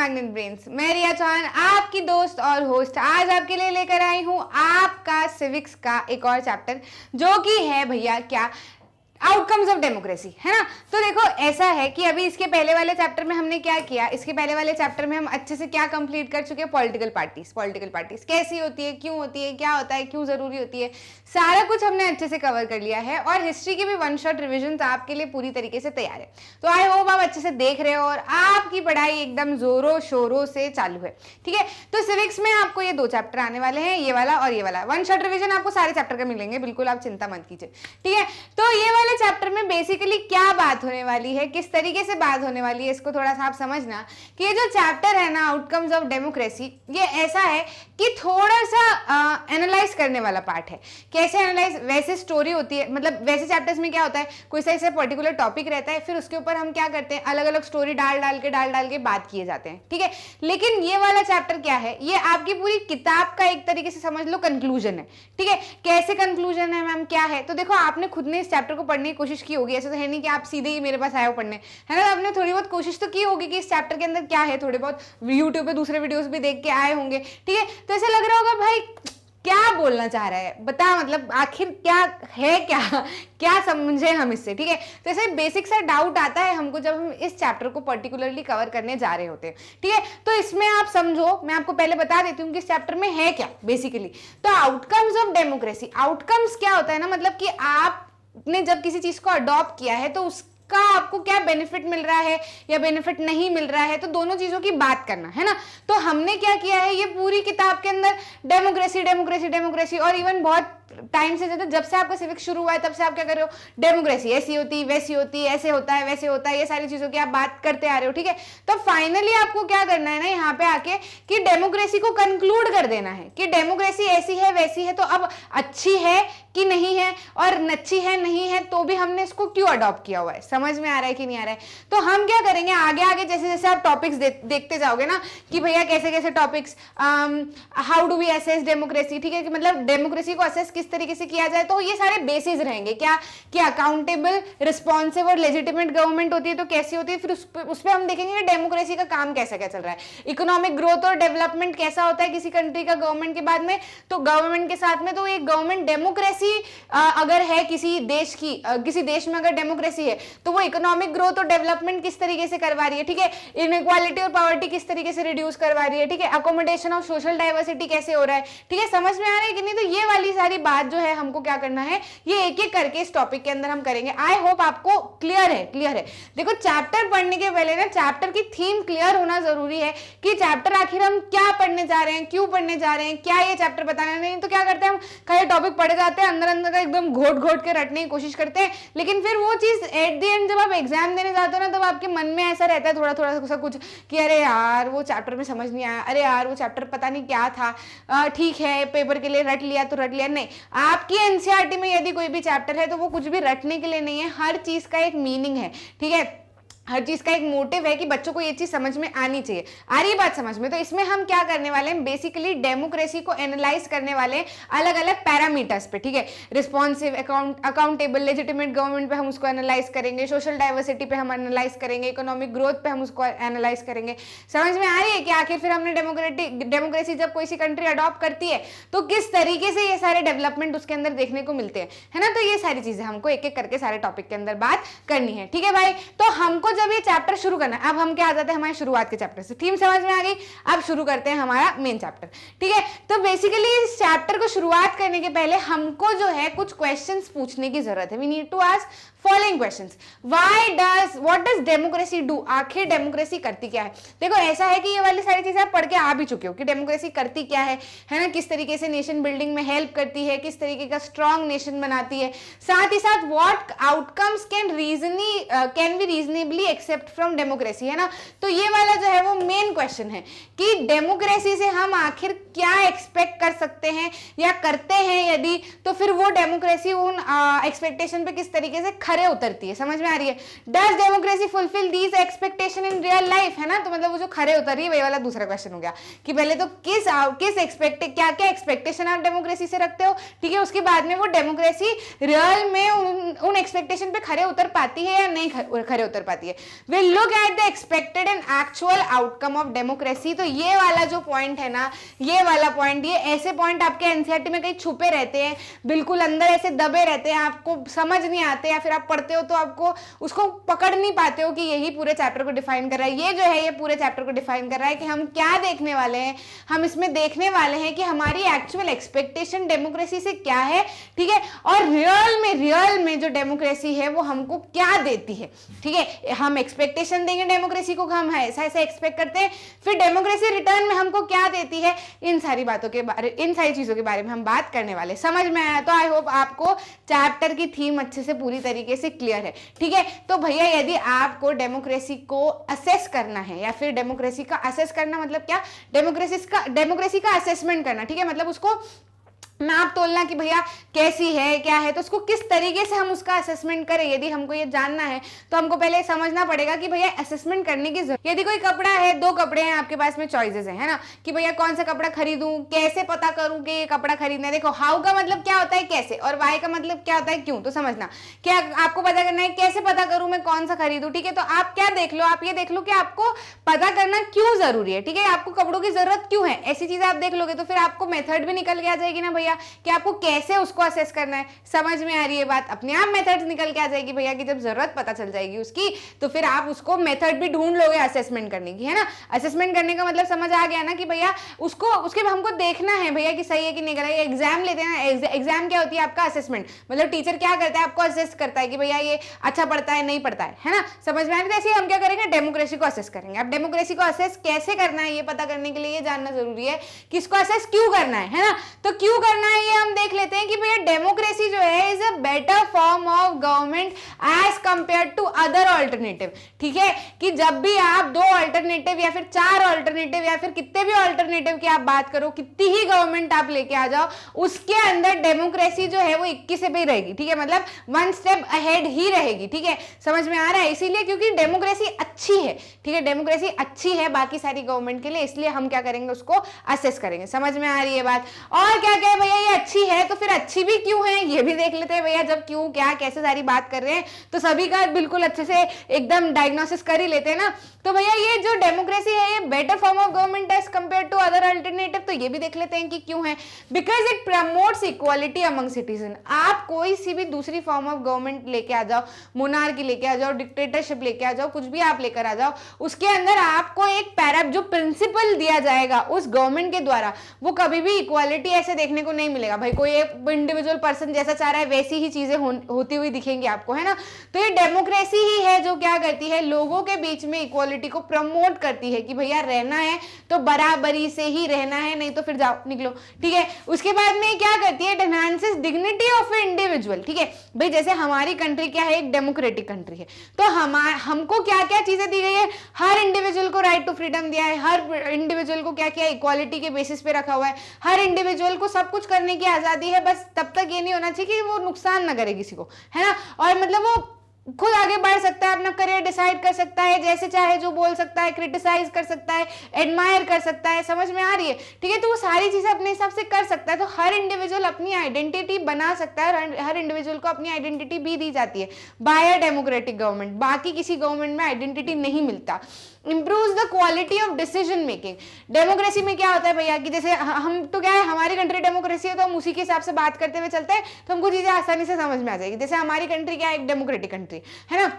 Magnet brains. मैं रिया चौहान, आपकी दोस्त और होस्ट, आज आपके लिए लेकर आई हूँ आपका सिविक्स का एक और चैप्टर, जो कि है भैया क्या, आउटकम्स ऑफ डेमोक्रेसी, है ना। तो देखो ऐसा है कि अभी इसके पहले वाले चैप्टर में हमने क्या किया, इसके पहले वाले चैप्टर में हम अच्छे से क्या कंप्लीट कर चुके हैं, पॉलिटिकल पार्टीज कैसी होती है, क्यों होती है, क्या होता है, क्यों जरूरी होती है, सारा कुछ हमने अच्छे से कवर कर लिया है। और हिस्ट्री की भी वन शॉट रिविजन आपके लिए पूरी तरीके से तैयार है। तो आई होप आप अच्छे से देख रहे हो और आपकी पढ़ाई एकदम जोरों शोरों से चालू है, ठीक है। तो सिविक्स में आपको ये दो चैप्टर आने वाले हैं, ये वाला और ये वाला। वन शॉट रिविजन आपको सारे चैप्टर का मिलेंगे, बिल्कुल आप चिंता मत कीजिए, ठीक है। तो ये वाले चैप्टर में बेसिकली क्या बात होने वाली है, किस तरीके से बात होने वाली है, इसको थोड़ा सा आप समझना कि ये जो चैप्टर है ना, आउटकम्स ऑफ डेमोक्रेसी, ये ऐसा है कि थोड़ा सा एनालाइज करने वाला पार्ट है। कैसे एनालाइज, वैसे स्टोरी होती है, मतलब वैसे चैप्टर्स में क्या होता है, कोई सा ऐसा पर्टिकुलर टॉपिक रहता है, फिर उसके ऊपर हम क्या करते हैं, अलग अलग स्टोरी डाल डाल के बात किए जाते हैं, ठीक है। लेकिन ये वाला चैप्टर क्या है, ये आपकी पूरी किताब का एक तरीके से समझ लो कंक्लूजन है, ठीक है। कैसे कंक्लूजन है मैम, क्या है, तो देखो आपने खुद ने इस चैप्टर को पढ़ने की कोशिश की होगी, ऐसा तो है नहीं कि आप सीधे ही मेरे पास आए हो पढ़ने, है ना। आपने थोड़ी बहुत कोशिश तो की होगी कि इस चैप्टर के अंदर क्या है, थोड़े बहुत यूट्यूब पे दूसरे वीडियोस भी देख के आए होंगे, ठीक है। तो ऐसा लग रहा होगा भाई क्या बोलना चाह रहा है, बता, मतलब आखिर क्या है, क्या समझे हम इससे, ठीक है। तो ऐसे बेसिक सा डाउट आता है हमको जब हम इस चैप्टर को पर्टिकुलरली कवर करने जा रहे होते हैं, ठीक है। तो इसमें आप समझो, मैं आपको पहले बता देती हूँ कि इस चैप्टर में है क्या बेसिकली। तो आउटकम्स ऑफ डेमोक्रेसी, आउटकम्स क्या होता है ना, मतलब कि आपने जब किसी चीज को अडॉप्ट किया है तो उस का आपको क्या बेनिफिट मिल रहा है या बेनिफिट नहीं मिल रहा है, तो दोनों चीजों की बात करना, है ना। तो हमने क्या किया है, ये पूरी किताब के अंदर डेमोक्रेसी और इवन बहुत टाइम से, जब से आपका सिविक्स शुरू हुआ है तब से आप क्या कर रहे हो, डेमोक्रेसी ऐसी होती, वैसी होती, ऐसे होता है, वैसे होता है, ये सारी चीजों की आप बात करते आ रहे हो, ठीक है। तो फाइनली आपको क्या करना है ना यहाँ पे आके, कि डेमोक्रेसी को कंक्लूड कर देना है कि डेमोक्रेसी ऐसी है वैसी है, तो अब अच्छी है कि नहीं है, और अच्छी है नहीं है तो भी हमने इसको क्यों अडॉप्ट किया हुआ है, समझ में आ रहा है कि नहीं आ रहा है। तो हम क्या करेंगे आगे जैसे जैसे आप टॉपिक्स देखते जाओगे ना, कि भैया कैसे कैसे topics, how do we assess democracy, ठीक है, कि मतलब डेमोक्रेसी को असेस किस तरीके से किया जाए, तो ये सारे बेसिस रहेंगे। क्या कि अकाउंटेबल, रिस्पॉन्सिव और लेजिटिमेट गवर्नमेंट होती है तो कैसी होती है, फिर उस पर हम देखेंगे कि डेमोक्रेसी का काम कैसा क्या चल रहा है, इकोनॉमिक ग्रोथ और डेवलपमेंट कैसा होता है किसी कंट्री का गवर्नमेंट के बाद में, तो गवर्नमेंट के साथ में, तो एक गवर्नमेंट डेमोक्रेसी अगर है किसी देश की, किसी देश में अगर डेमोक्रेसी है तो वो इकोनॉमिक ग्रोथ और डेवलपमेंट किस तरीके से करवा रही है, ठीक है, इनइक्वालिटी और पॉवर्टी किस तरीके से रिड्यूस करवा रही है, ठीक है, अकोमोडेशन ऑफ सोशल डाइवर्सिटी कैसे हो रहा है, ठीक है, समझ में आ रहा है कि नहीं। तो ये वाली सारी बात जो है हमको क्या करना है, ये एक एक करके इस टॉपिक के अंदर हम करेंगे। आई होप आपको क्लियर है। देखो चैप्टर पढ़ने के पहले ना चैप्टर की थीम क्लियर होना जरूरी है, कि चैप्टर आखिर हम क्या पढ़ने जा रहे हैं, क्यों पढ़ने जा रहे हैं, क्या ये चैप्टर बताना, नहीं तो क्या करते हैं हम, खाली टॉपिक पढ़े जाते हैं, अंदर का एकदम घोट के रटने की कोशिश करते हैं, लेकिन फिर वो चीज एट द एंड जब आप एग्जाम देने जाते हो ना, तब आपके मन में ऐसा रहता है थोड़ा सा कुछ, कि अरे यार वो चैप्टर में समझ नहीं आया, अरे यार वो चैप्टर पता नहीं क्या था, ठीक है पेपर के लिए रट लिया तो रट लिया, नहीं। आपकी एनसीईआरटी में यदि कोई भी चैप्टर है तो वो कुछ भी रटने के लिए नहीं है, हर चीज का एक मीनिंग है, ठीक है, हर चीज का एक मोटिव है कि बच्चों को ये चीज समझ में आनी चाहिए। आ रही बात समझ में। तो इसमें हम क्या करने वाले हैं, बेसिकली डेमोक्रेसी को एनालाइज करने वाले हैं अलग अलग पैरामीटर्स पे, ठीक है, रिस्पॉन्सिव, अकाउंटेबल, लेजिटिमेट गवर्नमेंट पे हम उसको एनालाइज करेंगे, सोशल डाइवर्सिटी पे हम एनालाइज करेंगे, इकोनॉमिक ग्रोथ पे हम उसको एनालाइज करेंगे। समझ में आ रही है कि आखिर फिर हमने डेमोक्रेसी जब कोई सी कंट्री अडॉप्ट करती है तो किस तरीके से ये सारे डेवलपमेंट उसके अंदर देखने को मिलते हैं, है ना। तो ये सारी चीजें हमको एक एक करके सारे टॉपिक के अंदर बात करनी है, ठीक है भाई। तो हमको जब ये चैप्टर शुरू करना है, अब हम क्या आ जाते हैं हमारे शुरुआत के चैप्टर से, थीम समझ में आ गई, अब शुरू करते हैं हमारा मेन चैप्टर, ठीक है। तो बेसिकली इस चैप्टर को शुरुआत करने के पहले हमको जो है कुछ क्वेश्चंस पूछने की जरूरत है। We need to ask following questions, what does democracy do, आखिर डेमोक्रेसी करती क्या है। देखो ऐसा है कि ये वाली सारी चीजें आप पढ़ के आ भी चुके हो कि डेमोक्रेसी करती क्या है ना, किस तरीके से नेशन बिल्डिंग में हेल्प करती है, किस तरीके का स्ट्रॉन्ग नेशन बनाती है, साथ ही साथ what outcomes can be reasonably accept from democracy, है ना। तो ये वाला जो है वो मेन क्वेश्चन है कि डेमोक्रेसी से हम आखिर क्या एक्सपेक्ट कर सकते हैं या करते हैं यदि, तो फिर वो डेमोक्रेसी उन एक्सपेक्टेशन पे किस तरीके से खरे उतरती है। समझ में आ रही है। Does democracy fulfil these expectation in real life, है ना। तो मतलब वो जो खरे उतर रही है वही वाला दूसरा क्वेश्चन हो गया कि पहले तो किस क्या एक्सपेक्टेशन आप डेमोक्रेसी से रखते हो, ठीक है, उसके बाद में वो डेमोक्रेसी रियल में उन एक्सपेक्टेशन पे खरे उतर पाती है या नहीं खरे उतर पाती है। करेंगे। Will look at the expected and actual outcome of democracy. तो ये वाला जो पॉइंट है ना, ये वाला पॉइंट, ये ऐसे पॉइंट आपके एनसीईआरटी में कहीं छुपे रहते हैं, बिल्कुल अंदर ऐसे दबे रहते हैं, आपको समझ नहीं आते, या फिर आप पढ़ते हो तो आपको उसको पकड़ नहीं पाते हो कि यही पूरे चैप्टर को डिफाइन कर रहा है। ये जो है ये पूरे चैप्टर को डिफाइन कर रहा है कि हम क्या देखने वाले हैं। हम इसमें देखने वाले हैं कि हमारी एक्चुअल एक्सपेक्टेशन डेमोक्रेसी से क्या है, ठीक है, और रियल में जो डेमोक्रेसी है वो हमको क्या देती है, ठीक है। हम एक्सपेक्टेशन देंगे डेमोक्रेसी को, हम ऐसा ऐसा एक्सपेक्ट करते हैं, फिर डेमोक्रेसी रिटर्न में हमको क्या देती है, इन सारी बातों के बारे, इन सारी चीजों के बारे में हम बात करने वाले। समझ में आया? तो आई होप आपको चैप्टर की थीम अच्छे से पूरी तरीके से क्लियर है, ठीक है। तो भैया यदि आपको डेमोक्रेसी को असेस करना है, या फिर डेमोक्रेसी का असेस करना मतलब क्या, डेमोक्रेसी का असेसमेंट करना, ठीक है, मतलब उसको नाप तोलना कि भैया कैसी है, क्या है, तो उसको किस तरीके से हम उसका असेसमेंट करें। यदि हमको ये जानना है तो हमको पहले समझना पड़ेगा कि भैया असेसमेंट करने की जरूरत। यदि कोई कपड़ा है, 2 कपड़े हैं आपके पास में, चॉइसेस है ना, कि भैया कौन सा कपड़ा खरीदूं, कैसे पता करूं कि ये कपड़ा खरीदना है। देखो, हाउ का मतलब क्या होता है कैसे, और वाई का मतलब क्या होता है क्यों। तो समझना क्या आपको पता करना है, कैसे पता करूं मैं कौन सा खरीदूं, ठीक है। तो आप क्या देख लो, आप ये देख लो कि आपको पता करना क्यों जरूरी है, ठीक है, आपको कपड़ों की जरूरत क्यों है, ऐसी चीजें आप देख लोगे तो फिर आपको मेथड भी निकल के आ जाएगी ना भैया, कि आपको कैसे उसको असेस करना है। समझ में आ रही है बात? अपने आप मेथड निकल के आ जाएगी भैया, कि जब जरूरत पता चल जाएगी उसकी तो फिर आप उसको मेथड भी ढूंढ लोगे असेसमेंट करने की, है ना। असेसमेंट करने का मतलब समझ आ गया ना कि भैया उसको उसके हमको देखना है भैया कि सही है कि नहीं कर रहा है। एग्जाम लेते हैं ना, एग्जाम क्या होती है आपका असेसमेंट, मतलब टीचर क्या करता है, आपको असेस करता है कि भैया ये अच्छा पढ़ता है नहीं पढ़ता है ना। समझ में आ रही है? ऐसे हम क्या करेंगे, डेमोक्रेसी को असेस करेंगे। अब डेमोक्रेसी को असेस कैसे करना है ये पता करने के लिए ये जानना जरूरी है कि इसको असेस क्यों करना है ना। तो क्यों करना है ये हम देख लेते हैं कि भैया डेमोक्रेसी जो है is a better form of government as compare to other alternative, ठीक है, कि जब भी आप 2 ऑल्टरनेटिव या फिर 4 ऑल्टरनेटिव या फिर कितने भी ऑल्टरनेटिव की आप बात करो, कितनी ही गवर्नमेंट आप लेके आ जाओ, उसके अंदर डेमोक्रेसी जो है वो 21 से भी रहेगी, ठीक है, मतलब 1 स्टेप अहेड ही रहेगी, ठीक है। समझ में आ रहा है? इसीलिए क्योंकि डेमोक्रेसी अच्छी है, ठीक है, डेमोक्रेसी अच्छी है बाकी सारी गवर्नमेंट के लिए, इसलिए हम क्या करेंगे, उसको असेस करेंगे। समझ में आ रही है बात? और क्या क्या भैया ये अच्छी है तो फिर अच्छी भी क्यों है ये भी देख लेते हैं भैया। जब क्यों क्या कैसे सारी बात कर रहे हैं तो सभी का बिल्कुल अच्छे से एकदम डायग्नोसिस कर ही लेते हैं ना। तो भैया ये जो डेमोक्रेसी है ये better form of government as compare to other alternative, तो ये भी देख लेते हैं कि क्यों है। Because it promotes equality among citizen. आप कोई सी भी दूसरी फॉर्म ऑफ गवर्नमेंट लेके आ जाओ, मोनार्की लेके आ जाओ, डिक्टेटरशिप लेके आ जाओ, कुछ भी आप लेकर आ जाओ, उसके अंदर आपको एक जो प्रिंसिपल दिया जाएगा उस गवर्नमेंट के द्वारा, वो कभी भी इक्वालिटी ऐसे देखने को नहीं मिलेगा। भाई कोई एक इंडिविजुअल पर्सन जैसा चाह रहा है वैसी ही चीजें होती हुई दिखेंगी आपको, है ना। तो ये डेमोक्रेसी ही है जो क्या करती है, लोगों के बीच में इक्वालिटी को प्रमोट करती है कि भैया रहना है तो बराबरी से ही रहना है, नहीं तो फिर जाओ निकलो, ठीक है। उसके बाद में क्या करती है, एनहांसेस डिग्निटी ऑफ इंडिविजुअल, ठीक है। भाई जैसे हमारी कंट्री क्या है, एक डेमोक्रेटिक कंट्री है, तो हमको क्या क्या चीजें दी गई है, हर इंडिविजुअल को राइट टू फ्रीडम दिया है, हर इंडिविजुअल को क्या क्या इक्वालिटी के बेसिस पे रखा हुआ है, हर इंडिविजुअल को सब कुछ करने की आजादी है, बस तब तक ये नहीं होना चाहिए कि वो नुकसान ना करे किसी को, है ना। और मतलब वो खुद आगे बढ़ सकता है, अपना करियर डिसाइड कर सकता है, जैसे चाहे जो बोल सकता है, क्रिटिसाइज कर सकता है, एडमायर कर सकता है। समझ में आ रही है? ठीक है, तो वो सारी चीजें अपने हिसाब से कर सकता है। तो हर इंडिविजुअल अपनी आइडेंटिटी बना सकता है और हर इंडिविजुअल को अपनी आइडेंटिटी भी दी जाती है बाय अ डेमोक्रेटिक गवर्नमेंट। बाकी किसी गवर्नमेंट में आइडेंटिटी नहीं मिलता। Improves the quality of decision making. Democracy में क्या होता है भैया कि जैसे हम तो क्या है, हमारी कंट्री डेमोक्रेसी है तो हम उसी के हिसाब से बात करते हुए चलते हैं तो हमको चीजें आसानी से समझ में आ जाएगी। जैसे हमारी कंट्री क्या है, एक डेमोक्रेटिक कंट्री है ना।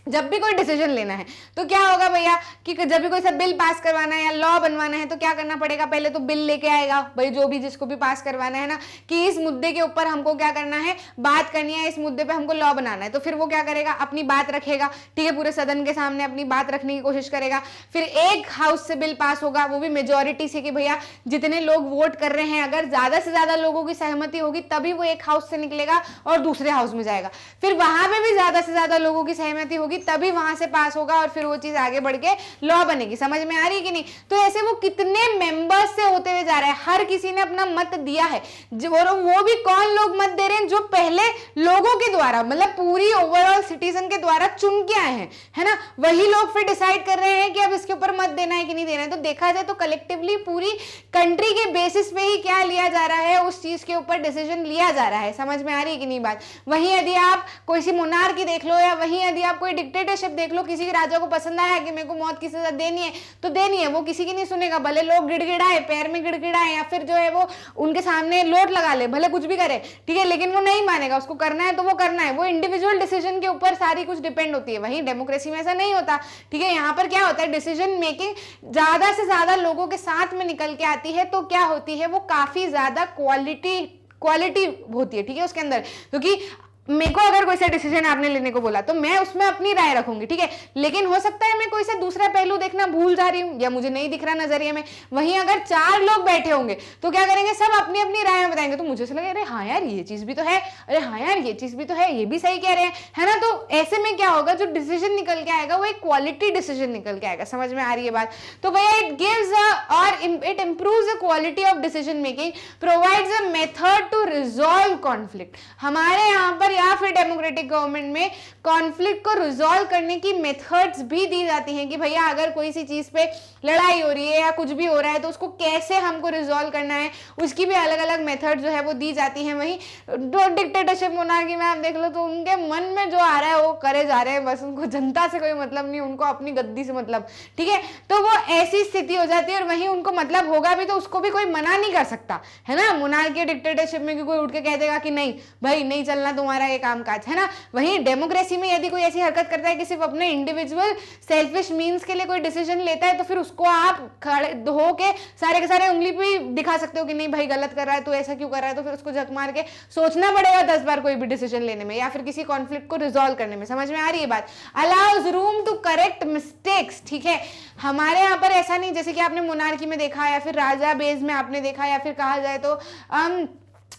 जब भी कोई डिसीजन लेना है तो क्या होगा भैया कि जब भी कोई सा बिल पास करवाना है या लॉ बनवाना है तो क्या करना पड़ेगा, पहले तो बिल लेके आएगा भाई जो भी जिसको भी पास करवाना है ना, कि इस मुद्दे के ऊपर हमको क्या करना है, बात करनी है, इस मुद्दे पे हमको लॉ बनाना है। तो फिर वो क्या करेगा, अपनी बात रखेगा, ठीक है, पूरे सदन के सामने अपनी बात रखने की कोशिश करेगा। फिर एक हाउस से बिल पास होगा, वो भी मेजोरिटी से, कि भैया जितने लोग वोट कर रहे हैं अगर ज्यादा से ज्यादा लोगों की सहमति होगी तभी वो एक हाउस से निकलेगा और दूसरे हाउस में जाएगा। फिर वहां पे भी ज्यादा से ज्यादा लोगों की सहमति होगी तभी वहां से पास होगा और फिर वो चीज आगे बढ़ के लॉ बनेगी। समझ में आ रही है कि नहीं? तो ऐसे वो कितने मेंबर्स से होते हुए जा रहा है, हर किसी ने अपना मत दिया है। वो भी कौन लोग मत दे रहे हैं, जो पहले लोगों के द्वारा, मतलब पूरी ओवरऑल सिटीजन के द्वारा चुन के आए हैं, है ना। वही लोग फिर डिसाइड कर रहे हैं कि अब इसके ऊपर मत देना है कि नहीं देना है। तो देखा जाए तो कलेक्टिवली पूरी कंट्री के बेसिस पे ही क्या लिया जा रहा है, उस चीज के ऊपर डिसीजन लिया जा रहा है। समझ में आ रही है कि नहीं बात? वहीं यदि आप कोई सी मोनार्की देख लो या वहीं यदि आप कोई डिक्टेटरशिप देख लो, किसी राजा को पसंद आया कि मेरे को मौत की सजा देनी है तो देनी है, वो किसी की नहीं सुनेगा, भले लोग गिड़गिड़ाए, पैर में गिड़गिड़ाए या फिर जो है वो उनके सामने लोट लगा ले, भले कुछ भी करे, ठीक है, लेकिन वो नहीं मानेगा, उसको करना है तो वो करना है। वो इंडिविजुअल डिसीजन के ऊपर सारी कुछ डिपेंड होती है। वहीं डेमोक्रेसी में ऐसा नहीं होता, ठीक है। यहाँ पर क्या होता है, डिसीजन मेकिंग ज्यादा से ज्यादा लोगों के साथ में निकल के आती है, तो क्या होती है, वो काफी ज्यादा क्वालिटी होती है, ठीक है, उसके अंदर। क्योंकि मेरे को अगर कोई सा डिसीजन आपने लेने को बोला तो मैं उसमें अपनी राय रखूंगी, ठीक है, लेकिन हो सकता है मैं कोई सा दूसरा पहलू देखना भूल जा रही हूँ या मुझे नहीं दिख रहा नजरिए में। वहीं अगर 4 लोग बैठे होंगे तो क्या करेंगे, सब अपनी अपनी राय में बताएंगे, तो मुझे से लगे अरे हाँ यार ये चीज भी तो है, अरे हाँ यार ये चीज भी तो है, ये भी सही कह रहे हैं, है ना। तो ऐसे में क्या होगा, जो डिसीजन निकल के आएगा वो एक क्वालिटी डिसीजन निकल के आएगा। समझ में आ रही है बात? तो भैया इट गिव्स और it improves the quality of decision making, provides a method to resolve conflict. हमारे यहाँ पर या फिर डेमोक्रेटिक गवर्नमेंट में कॉन्फ्लिक्ट को रिजॉल्व करने की मेथड्स भी दी जाती हैं कि भैया अगर कोई सी चीज पे लड़ाई हो रही है या कुछ भी हो रहा है तो उसको कैसे हमको रिजॉल्व करना है, उसकी भी अलग अलग मेथड जो है वो दी जाती हैं। वहीं डिक्टेटरशिप मोनार्की में आप देख लो तो उनके मन में जो आ रहा है वो करे जा रहे हैं, बस उनको जनता से कोई मतलब नहीं, उनको अपनी गद्दी से मतलब, ठीक है। तो वो ऐसी स्थिति हो जाती है और वहीं उनको मतलब होगा भी तो उसको भी कोई मना नहीं कर सकता, है ना। मोनार्की डिक्टेटरशिप में कोई उठ के कह देगा कि नहीं भाई नहीं चलना तुम्हारा ये काम काज, है ना। वहीं डेमोक्रेसी में यदि कोई ऐसी हरकत करता है कि सिर्फ अपने इंडिविजुअल सेल्फिश मीन्स के लिए कोई डिसीजन लेता है तो फिर उसको आप खड़े हो के सारे उंगली पे दिखा सकते हो कि नहीं भाई गलत कर रहा है, तो ऐसा क्यों कर रहा है, तो फिर उसको झक मार के सोचना पड़ेगा 10 बार कोई भी डिसीजन लेने में या फिर किसी कॉन्फ्लिक्ट को रिजॉल्व करने में। समझ में आ रही है बात? Allows room to correct mistakes, ठीक है। हमारे यहाँ पर ऐसा नहीं, जैसे कि आपने मोनार्की में देखा या फिर राजा बेस में आपने देखा या फिर कहा जाए तो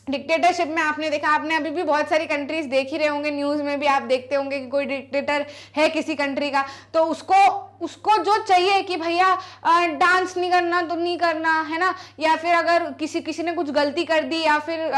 डिक्टेटरशिप में आपने देखा, आपने अभी भी बहुत सारी कंट्रीज देख ही रहे होंगे, न्यूज में भी आप देखते होंगे कि कोई डिक्टेटर है किसी कंट्री का, तो उसको जो चाहिए कि भैया डांस नहीं करना तो नहीं करना, है ना, या फिर अगर किसी ने कुछ गलती कर दी या फिर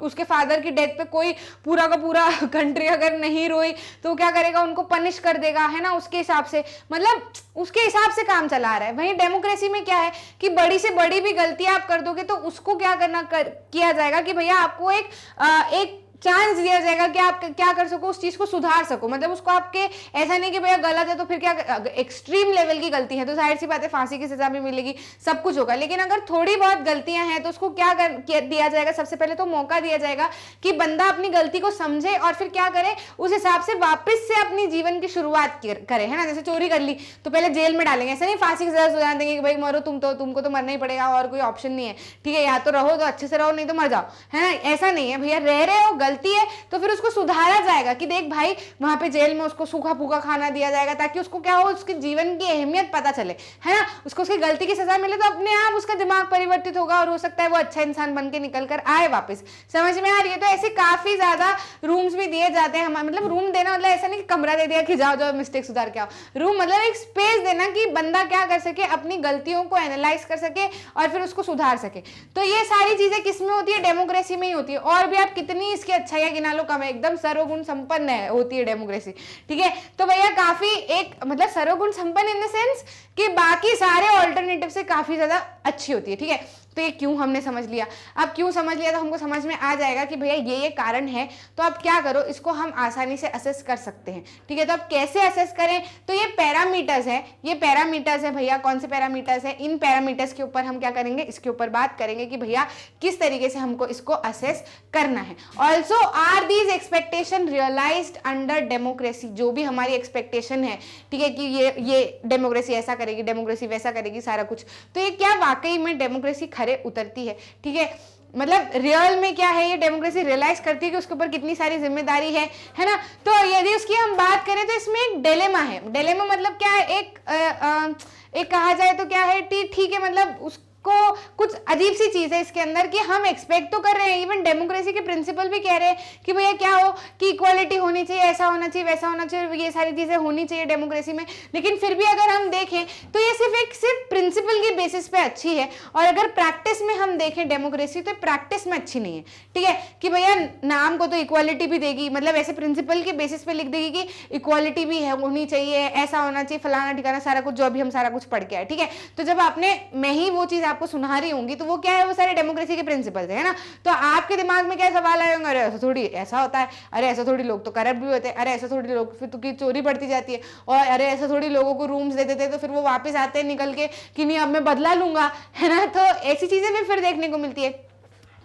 उसके फादर की डेथ पे कोई पूरा का पूरा कंट्री अगर नहीं रोई तो क्या करेगा, उनको पनिश कर देगा, है ना, उसके हिसाब से, मतलब उसके हिसाब से काम चला रहा है। वहीं डेमोक्रेसी में क्या है कि बड़ी से बड़ी भी गलती आप कर दोगे तो उसको क्या किया जाएगा कि भैया आपको एक चांस दिया जाएगा कि आप क्या कर सको, उस चीज को सुधार सको। मतलब उसको आपके ऐसा नहीं कि भैया गलत है तो फिर क्या, एक्सट्रीम लेवल की गलती है तो जाहिर सी बात है फांसी की सजा भी मिलेगी, सब कुछ होगा। लेकिन अगर थोड़ी बहुत गलतियां हैं तो उसको क्या दिया जाएगा, सबसे पहले तो मौका दिया जाएगा कि बंदा अपनी गलती को समझे और फिर क्या करे, उस हिसाब से वापस से अपनी जीवन की शुरुआत करे, है ना। जैसे चोरी कर ली तो पहले जेल में डालेंगे, ऐसा नहीं फांसी की सजा सुझा देंगे कि भाई मरो तुमको तो मरना ही पड़ेगा और कोई ऑप्शन नहीं है, ठीक है, या तो रहो तो अच्छे से रहो नहीं तो मर जाओ, है ना। ऐसा नहीं है भैया, रह रहे हो गलती है तो फिर उसको सुधारा जाएगा कि देख भाई वहां पे जेल में उसको सूखा फूका खाना दिया जाएगा ताकि उसको क्या हो, उसके जीवन की अहमियत पता चले, है ना। उसको उसकी गलती की सजा मिले तो अपने आप उसका दिमाग परिवर्तित होगा और हो सकता है वो अच्छा इंसान बन के निकल कर आए वापस। समझ में आ रही है? तो ऐसे काफी ज्यादा रूम्स भी दिए जाते हैं। मतलब रूम देना मतलब ऐसा नहीं कि कमरा दे दिया कि जाओ मिस्टेक सुधार के आओ। रूम मतलब एक स्पेस देना कि बंदा क्या कर सके, अपनी गलतियों को एनालाइज कर सके और फिर उसको सुधार सके। तो ये सारी चीजें किसमें होती है, डेमोक्रेसी में ही होती है। और भी आप कितनी इसकी अच्छाइयां गिना लो कम है, एकदम सर्वगुण संपन्न होती है डेमोक्रेसी, ठीक है। तो भैया काफी एक मतलब सर्वगुण संपन्न इन द सेंस कि बाकी सारे ऑल्टरनेटिव से काफी ज्यादा अच्छी होती है, ठीक है। तो ये क्यों हमने समझ लिया, अब क्यों समझ लिया तो हमको समझ में आ जाएगा कि भैया ये कारण है। तो अब क्या करो, इसको हम आसानी से असेस कर सकते हैं, ठीक है। तो अब कैसे असेस करें, तो ये पैरामीटर्स है, ये पैरामीटर्स है भैया। कौन से पैरामीटर्स है, इन पैरामीटर्स के ऊपर हम क्या करेंगे, इसके ऊपर बात करेंगे कि भैया किस तरीके से हमको इसको असेस करना है। Also are these expectation realized under democracy, जो भी हमारी एक्सपेक्टेशन है, ठीक है, कि ये डेमोक्रेसी ऐसा करेगी, डेमोक्रेसी वैसा करेगी, सारा कुछ, तो ये क्या वाकई में डेमोक्रेसी खरे उतरती है, ठीक है। मतलब रियल में क्या है, ये डेमोक्रेसी रियलाइज करती है कि उसके ऊपर कितनी सारी जिम्मेदारी है ना। तो यदि उसकी हम बात करें तो इसमें एक डिलेमा है। डिलेमा मतलब क्या है, एक कहा जाए तो क्या है, ठीक है, मतलब उसको कुछ अजीब सी चीज है इसके अंदर कि हम एक्सपेक्ट तो कर रहे हैं, इवन डेमोक्रेसी के प्रिंसिपल भी कह रहे हैं कि भैया क्या हो कि इक्वालिटी होनी चाहिए, ऐसा होना चाहिए, वैसा होना चाहिए, ये सारी चीजें होनी चाहिए डेमोक्रेसी में। लेकिन फिर भी अगर हम देखें तो ये सिर्फ प्रिंसिपल की बेसिस पे अच्छी है, और अगर प्रैक्टिस में हम देखें डेमोक्रेसी तो प्रैक्टिस में अच्छी नहीं है, ठीक है। कि भैया नाम को तो इक्वालिटी भी देगी, मतलब ऐसे प्रिंसिपल के बेसिस पे लिख देगी कि इक्वालिटी भी है, होनी चाहिए, ऐसा होना चाहिए, फलाना ठिकाना, सारा कुछ जो अभी हम सारा कुछ पढ़ के आए, ठीक है। तो जब आपने मैं ही वो चीज आपको सुना रही होंगी तो वो क्या है, वो सारे डेमोक्रेसी के प्रिंसिपल्स है ना। तो आपके दिमाग में क्या सवाल आएगा, अरे ऐसा थोड़ी ऐसा होता है, अरे ऐसा थोड़ी लोग तो करप्ट भी होते हैं, अरे ऐसा थोड़ी लोग फिर तो की चोरी बढ़ती जाती है, और अरे ऐसा थोड़ी लोगों को रूम्स दे देते हैं तो फिर वो वापस आते हैं निकल के कि नहीं अब मैं बदला लूंगा, है ना। तो ऐसी चीजें भी फिर देखने को मिलती है।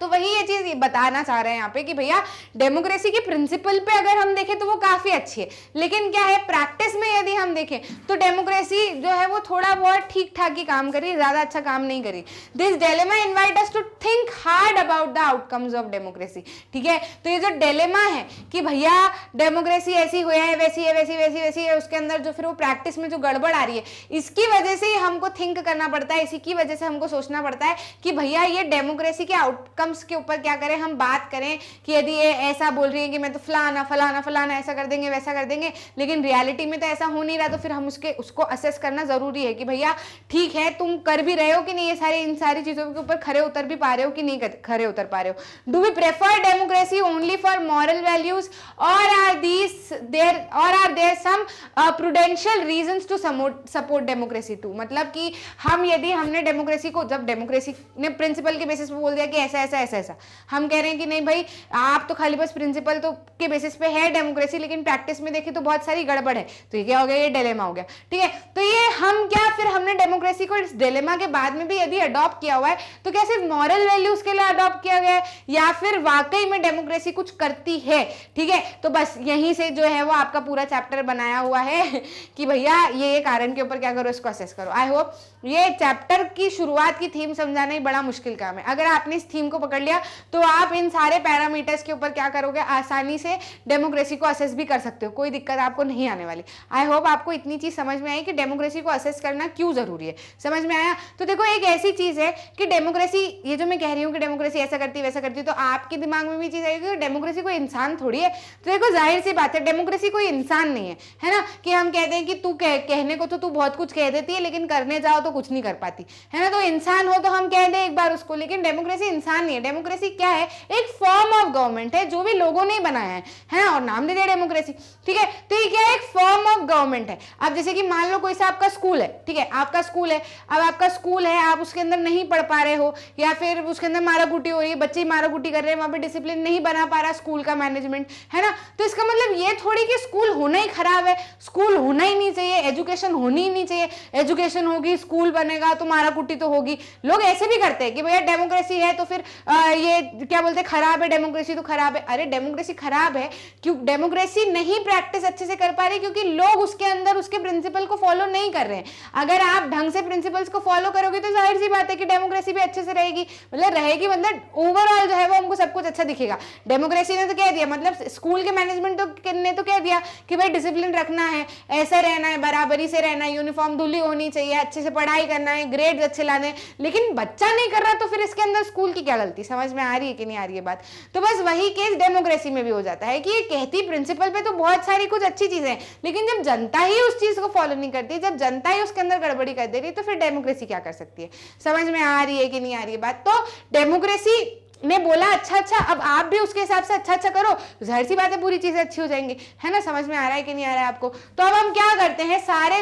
तो वही ये चीज बताना चाह रहे हैं यहाँ पे कि भैया डेमोक्रेसी के प्रिंसिपल पे अगर हम देखें तो वो काफी अच्छी है, लेकिन क्या है प्रैक्टिस में यदि हम देखें तो डेमोक्रेसी जो है वो थोड़ा बहुत ठीक ठाक ही काम करी, ज्यादा अच्छा काम नहीं करी। This dilemma invite us to think hard about the outcomes of democracy. ठीक है, तो ये जो डिलेमा है कि भैया डेमोक्रेसी ऐसी हुई है, वैसी है, वैसी वैसी वैसी है, उसके अंदर जो फिर वो प्रैक्टिस में जो गड़बड़ आ रही है, इसकी वजह से हमको थिंक करना पड़ता है, इसी की वजह से हमको सोचना पड़ता है कि भैया ये डेमोक्रेसी के आउटकम के ऊपर क्या करें, हम बात करें कि यदि ये ऐसा बोल रही है कि मैं तो फलाना फलाना फलाना ऐसा कर देंगे वैसा कर देंगे, लेकिन रियलिटी में तो ऐसा हो नहीं रहा, तो फिर हम उसको असेस करना जरूरी है कि भैया ठीक है तुम कर भी रहे हो कि नहीं, ये इन सारी चीजों के ऊपर खरे उतर भी पा रहे हो कि नहीं खरे उतर पा रहे हो। Do we prefer democracy only for moral values और are there some prudential reasons to support democracy too. मतलब कि हमने डेमोक्रेसी को, जब डेमोक्रेसी ने प्रिंसिपल के बेसिस पे बोल दिया कि ऐसा ऐसा ऐसा ऐसा, हम कह रहे हैं कि नहीं भाई आप तो खाली बस प्रिंसिपल तो के बेसिस पे है डेमोक्रेसी, लेकिन प्रैक्टिस में देखें तो बहुत सारी गड़बड़ है, तो ये क्या हो गया, ये डिलेमा हो गया। ठीक है, तो ये हम क्या फिर हमने डेमोक्रेसी को इस डिलेमा के बाद में भी यदि अडॉप्ट किया हुआ है तो क्या सिर्फ मॉरल वैल्यूज के लिए अडॉप्ट किया गया है या फिर वाकई में डेमोक्रेसी कुछ करती है। ठीक है, तो बस यहीं से जो है वो आपका पूरा चैप्टर बनाया हुआ है कि भैया ये कारण के ऊपर क्या करो, इसको असेस करो। आई होप ये चैप्टर की शुरुआत की थीम समझाना ही बड़ा मुश्किल काम है, अगर आपने इस थीम को पकड़ लिया तो आप इन सारे पैरामीटर्स के ऊपर क्या करोगे, आसानी से डेमोक्रेसी को असेस भी कर सकते हो, कोई दिक्कत आपको नहीं आने वाली। आई होप आपको इतनी चीज समझ में आई कि डेमोक्रेसी को असेस करना क्यों जरूरी है, समझ में आया। तो देखो एक ऐसी चीज है कि डेमोक्रेसी, ये जो मैं कह रही हूँ कि डेमोक्रेसी ऐसा करती है वैसा करती है, तो आपके दिमाग में भी चीज आएगी डेमोक्रेसी कोई इंसान थोड़ी है। तो देखो जाहिर सी बात है डेमोक्रेसी कोई इंसान नहीं है ना, कि हम कहते हैं कि तू कहने को तो तू बहुत कुछ कह देती है लेकिन करने जाओ तो कुछ नहीं कर पाती, है ना। तो इंसान हो तो हम कह दें एक बार उसको, लेकिन डेमोक्रेसी इंसान नहीं है। डेमोक्रेसी क्या है, एक फॉर्म ऑफ गवर्नमेंट है जो भी लोगों ने बनाया है ना, और नाम दे दिया डेमोक्रेसी। ठीक है, तो ये क्या है, एक फॉर्म ऑफ गवर्नमेंट है। अब जैसे कि मान लो कोई सा आपका स्कूल है, ठीक है, आपका स्कूल है, अब आपका स्कूल है, आप उसके अंदर नहीं पढ़ पा रहे हो या फिर उसके अंदर माराकुटी हो रही है, बच्चे माराकुटी कर रहे हैं, वहां पे डिसिप्लिन नहीं बना पा रहा स्कूल का मैनेजमेंट, है ना। तो इसका मतलब ये थोड़ी कि स्कूल होना ही खराब है, स्कूल होना ही नहीं चाहिए, एजुकेशन होनी ही नहीं चाहिए, एजुकेशन होगी स्कूल बनेगा तो माराकुटी तो होगी। लोग ऐसे भी करते हैं कि भैया डेमोक्रेसी है तो फिर ये क्या बोलते हैं, खराब है डेमोक्रेसी तो खराब है। अरे डेमोक्रेसी खराब है क्यों, डेमोक्रेसी नहीं प्रैक्टिस अच्छे से कर पा रहे क्योंकि लोग उसके अंदर उसके प्रिंसिपल को फॉलो नहीं कर रहे हैं। अगर आप ढंग से प्रिंसिपल्स को फॉलो करोगे तो जाहिर सी बात है कि डेमोक्रेसी भी अच्छे से रहेगी, मतलब रहेगी, मतलब ओवरऑल जो है वो हमको सब कुछ अच्छा दिखेगा। डेमोक्रेसी ने तो कह दिया, मतलब स्कूल के मैनेजमेंट ने तो कह दिया कि भाई डिसिप्लिन रखना है, ऐसा रहना है, बराबरी से रहना है, यूनिफॉर्म धुली होनी चाहिए, अच्छे से पढ़ाई करना है, ग्रेड अच्छे लाने, लेकिन बच्चा नहीं कर रहा तो फिर इसके अंदर स्कूल की क्या गलती, समझ में आ रही है कि नहीं आ रही है बात। तो बस वही केस डेमोक्रेसी में भी हो जाता है कि ये कहती प्रिंसिपल पे तो बहुत सारी कुछ अच्छी चीजें हैं, लेकिन जब जनता ही उस चीज को फॉलो नहीं करती, जब जनता ही उसके अंदर गड़बड़ी कर दे रही, तो फिर डेमोक्रेसी क्या कर सकती है, समझ में आ रही है कि नहीं आ रही है बात। तो डेमोक्रेसी ने बोला अच्छा, अब आप भी उसके हिसाब से अच्छा करो, जाहिर सी बात है पूरी चीजें अच्छी हो जाएंगी, है ना। समझ में आ रहा है कि नहीं आ रहा है आपको। तो अब हम क्या करते हैं, सारे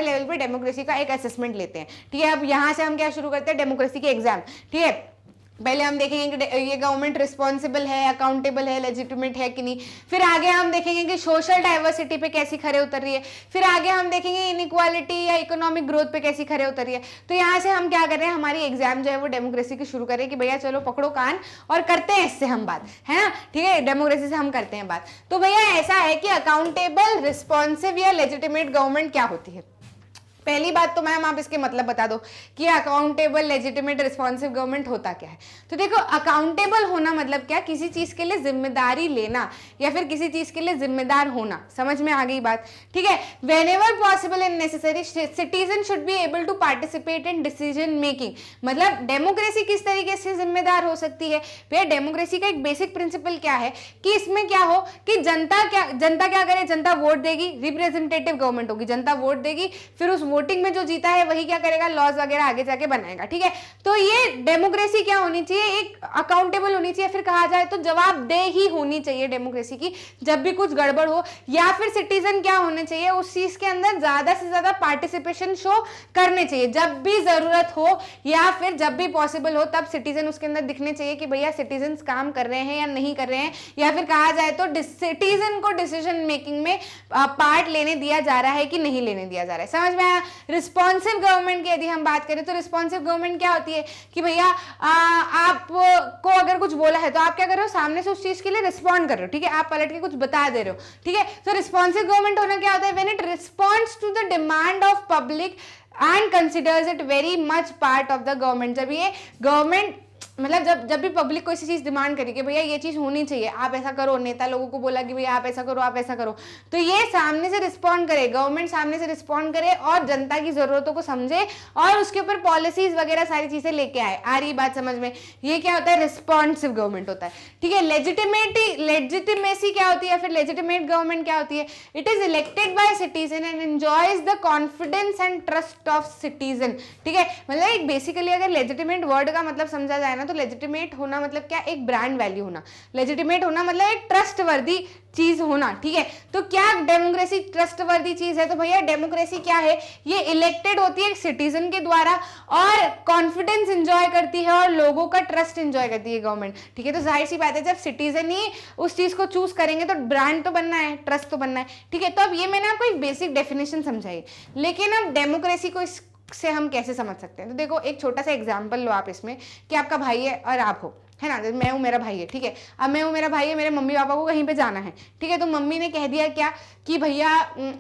लेवल पे डेमोक्रेसी का एक असेसमेंट लेते हैं। ठीक है, अब यहां से हम क्या शुरू करते हैं, डेमोक्रेसी के एग्जाम। ठीक है, पहले हम देखेंगे कि ये गवर्नमेंट रिस्पॉन्सिबल है, अकाउंटेबल है, लेजिटिमेट है कि नहीं। फिर आगे हम देखेंगे कि सोशल डाइवर्सिटी पे कैसी खरे उतर रही है। फिर आगे हम देखेंगे इनइक्वालिटी या इकोनॉमिक ग्रोथ पे कैसी खरे उतर रही है। तो यहाँ से हम क्या कर रहे हैं, हमारी एग्जाम जो है वो डेमोक्रेसी की शुरू करें कि भैया चलो पकड़ो कान और करते हैं इससे हम बात, है ना। ठीक है, डेमोक्रेसी से हम करते हैं बात। तो भैया ऐसा है कि अकाउंटेबल, रिस्पॉन्सिव या लेजिटिमेट गवर्नमेंट क्या होती है। पहली बात तो मैम आप इसके मतलब बता दो कि अकाउंटेबल, लेजिटिमेट, रिस्पॉन्सिव गवर्नमेंट होता क्या है। तो देखो अकाउंटेबल होना मतलब क्या, किसी चीज के लिए जिम्मेदारी लेना या फिर किसी चीज के लिए जिम्मेदार होना, समझ में आ गई बात। ठीक है, whenever possible and necessary citizen should be able to participate in decision making. मतलब डेमोक्रेसी किस तरीके से जिम्मेदार हो सकती है भैया, डेमोक्रेसी का एक बेसिक प्रिंसिपल क्या है कि इसमें क्या हो कि जनता क्या करे, जनता वोट देगी, रिप्रेजेंटेटिव गवर्नमेंट होगी, जनता वोट देगी, फिर उस वोटिंग में जो जीता है वही क्या करेगा, लॉज वगैरह आगे जाके बनाएगा, ठीक है। तो ये डेमोक्रेसी क्या होनी चाहिए, एक अकाउंटेबल होनी चाहिए, फिर कहा जाए तो जवाबदेही होनी चाहिए डेमोक्रेसी की जब भी कुछ गड़बड़ हो, या फिर सिटीजन क्या होने चाहिए, उस चीज के अंदर ज्यादा से ज्यादा पार्टिसिपेशन शो करने चाहिए जब भी जरूरत हो, या फिर जब भी पॉसिबल हो तब सिटीजन उसके अंदर दिखने चाहिए कि भैया सिटीजन काम कर रहे हैं या नहीं कर रहे हैं, या फिर कहा जाए तो सिटीजन को डिसीजन मेकिंग में पार्ट लेने दिया जा रहा है कि नहीं लेने दिया जा रहा है। समझ में आया। रिस्पॉन्सिव गवर्नमेंट की यदि हम बात करें तो रिस्पॉन्सिव गवर्नमेंट क्या होती है कि भैया आपको अगर कुछ बोला है तो आप क्या कर रहे हो, सामने से उस चीज के लिए रिस्पॉन्ड कर रहे हो, ठीक है, आप पलट के कुछ बता दे रहे हो, ठीक है। तो रिस्पॉन्सिव गवर्नमेंट होना क्या होता है, when it responds to the demand of public and considers it very much part of the government. जब ये गवर्नमेंट मतलब जब भी पब्लिक कोई सी चीज डिमांड करे कि भैया ये चीज होनी चाहिए, आप ऐसा करो, नेता लोगों को बोला कि भैया आप ऐसा करो, आप ऐसा करो, तो ये सामने से रिस्पॉन्ड करे, गवर्नमेंट सामने से रिस्पॉन्ड करे और जनता की जरूरतों को समझे और उसके ऊपर पॉलिसीज वगैरह सारी चीजें लेके आए। आ रही बात समझ में, ये क्या होता है, रिस्पॉन्सिव गवर्नमेंट होता है, ठीक है। लेजिटिमेसी क्या होती है, फिर लेजिटिमेट गवर्नमेंट क्या होती है, it is elected by citizen and enjoys the confidence and trust of citizen, ठीक है। मतलब एक बेसिकली अगर लेजिटिमेट वर्ड का मतलब समझा जाए ना तो लेजिटिमेट होना मतलब क्या, एक ब्रांड वैल्यू होना, लेजिटिमेट होना मतलब एक ट्रस्टवर्दी चीज होना, ठीक है। तो क्या डेमोक्रेसी ट्रस्टवर्दी चीज है, तो भैया डेमोक्रेसी क्या है, ये इलेक्टेड होती है सिटीजन के द्वारा और कॉन्फिडेंस एंजॉय करती है और लोगों का ट्रस्ट एंजॉय करती है गवर्नमेंट, ठीक है। तो जाहिर सी बात है जब सिटीजन ही उस चीज को चूज करेंगे तो ब्रांड तो बनना है, ट्रस्ट तो बनना है, ठीक है। तो अब ये मैंने आपको एक बेसिक डेफिनेशन समझाई, लेकिन अब डेमोक्रेसी को से हम कैसे समझ सकते हैं, तो देखो एक छोटा सा एग्जांपल लो आप इसमें कि आपका भाई है और आप हो, है ना, मैं हूँ मेरा भाई है, ठीक है। अब मैं हूँ मेरा भाई है, मेरे मम्मी पापा को कहीं पे जाना है, ठीक है। तो मम्मी ने कह दिया क्या कि भैया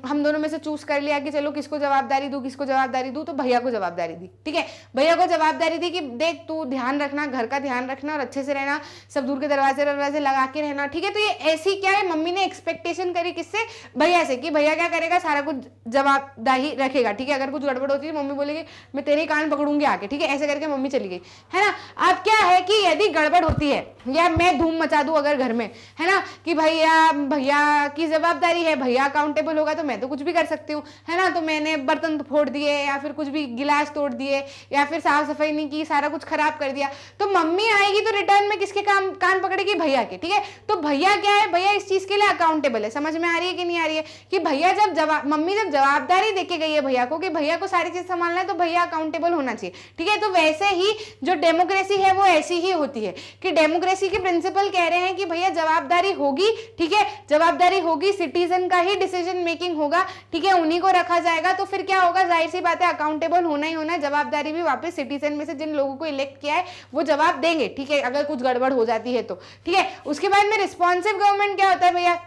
हम दोनों में से चूज कर लिया कि चलो किसको जवाबदारी दूं, किसको जवाबदारी दूं, तो भैया को जवाबदारी दी, ठीक है। भैया को जवाबदारी दी कि देख तू ध्यान रखना, घर का ध्यान रखना और अच्छे से रहना, सब दूर के दरवाजे लगा के रहना, ठीक है। तो ये ऐसी क्या है, मम्मी ने एक्सपेक्टेशन करी किससे, भैया से, कि भैया क्या करेगा, सारा कुछ जवाबदारी रखेगा, ठीक है। अगर कुछ गड़बड़ होती है मम्मी बोलेगी मैं तेरे कान पकड़ूंगी आके, ठीक है, ऐसे करके मम्मी चली गई, है ना। अब क्या है कि यदि गड़बड़ होती है या मैं धूम मचा दूं अगर घर में, है ना, कि भैया की जवाबदारी है, भैया अकाउंटेबल होगा तो मैं तो कुछ भी कर सकती हूँ, है ना। तो मैंने बर्तन फोड़ दिए या फिर कुछ भी गिलास तोड़ दिए या फिर साफ सफाई नहीं की, सारा कुछ खराब कर दिया, तो मम्मी आएगी तो रिटर्न में किसके कान पकड़ेगी, भैया के, ठीक है। तो भैया क्या है, भैया इस चीज के लिए अकाउंटेबल है। समझ में आ रही है कि नहीं आ रही है, कि भैया मम्मी जब जवाबदारी देके गई है भैया को कि भैया को सारी चीज संभालना है तो भैया अकाउंटेबल होना चाहिए, ठीक है। तो वैसे ही जो डेमोक्रेसी है वो ऐसी ही होती है कि डेमोक्रेसी के प्रिंसिपल कह रहे हैं कि भैया जवाबदारी होगी, ठीक है, जवाबदारी होगी, सिटीजन का ही डिसीजन मेकिंग होगा, ठीक है, उन्हीं को रखा जाएगा। तो फिर क्या होगा, जाहिर सी बात है अकाउंटेबल होना ही होना है, जवाबदारी भी वापस सिटीजन में से जिन लोगों को इलेक्ट किया है वो जवाब देंगे, ठीक है, अगर कुछ गड़बड़ हो जाती है तो, ठीक है। उसके बाद में रिस्पॉन्सिव गवर्नमेंट क्या होता है भैया,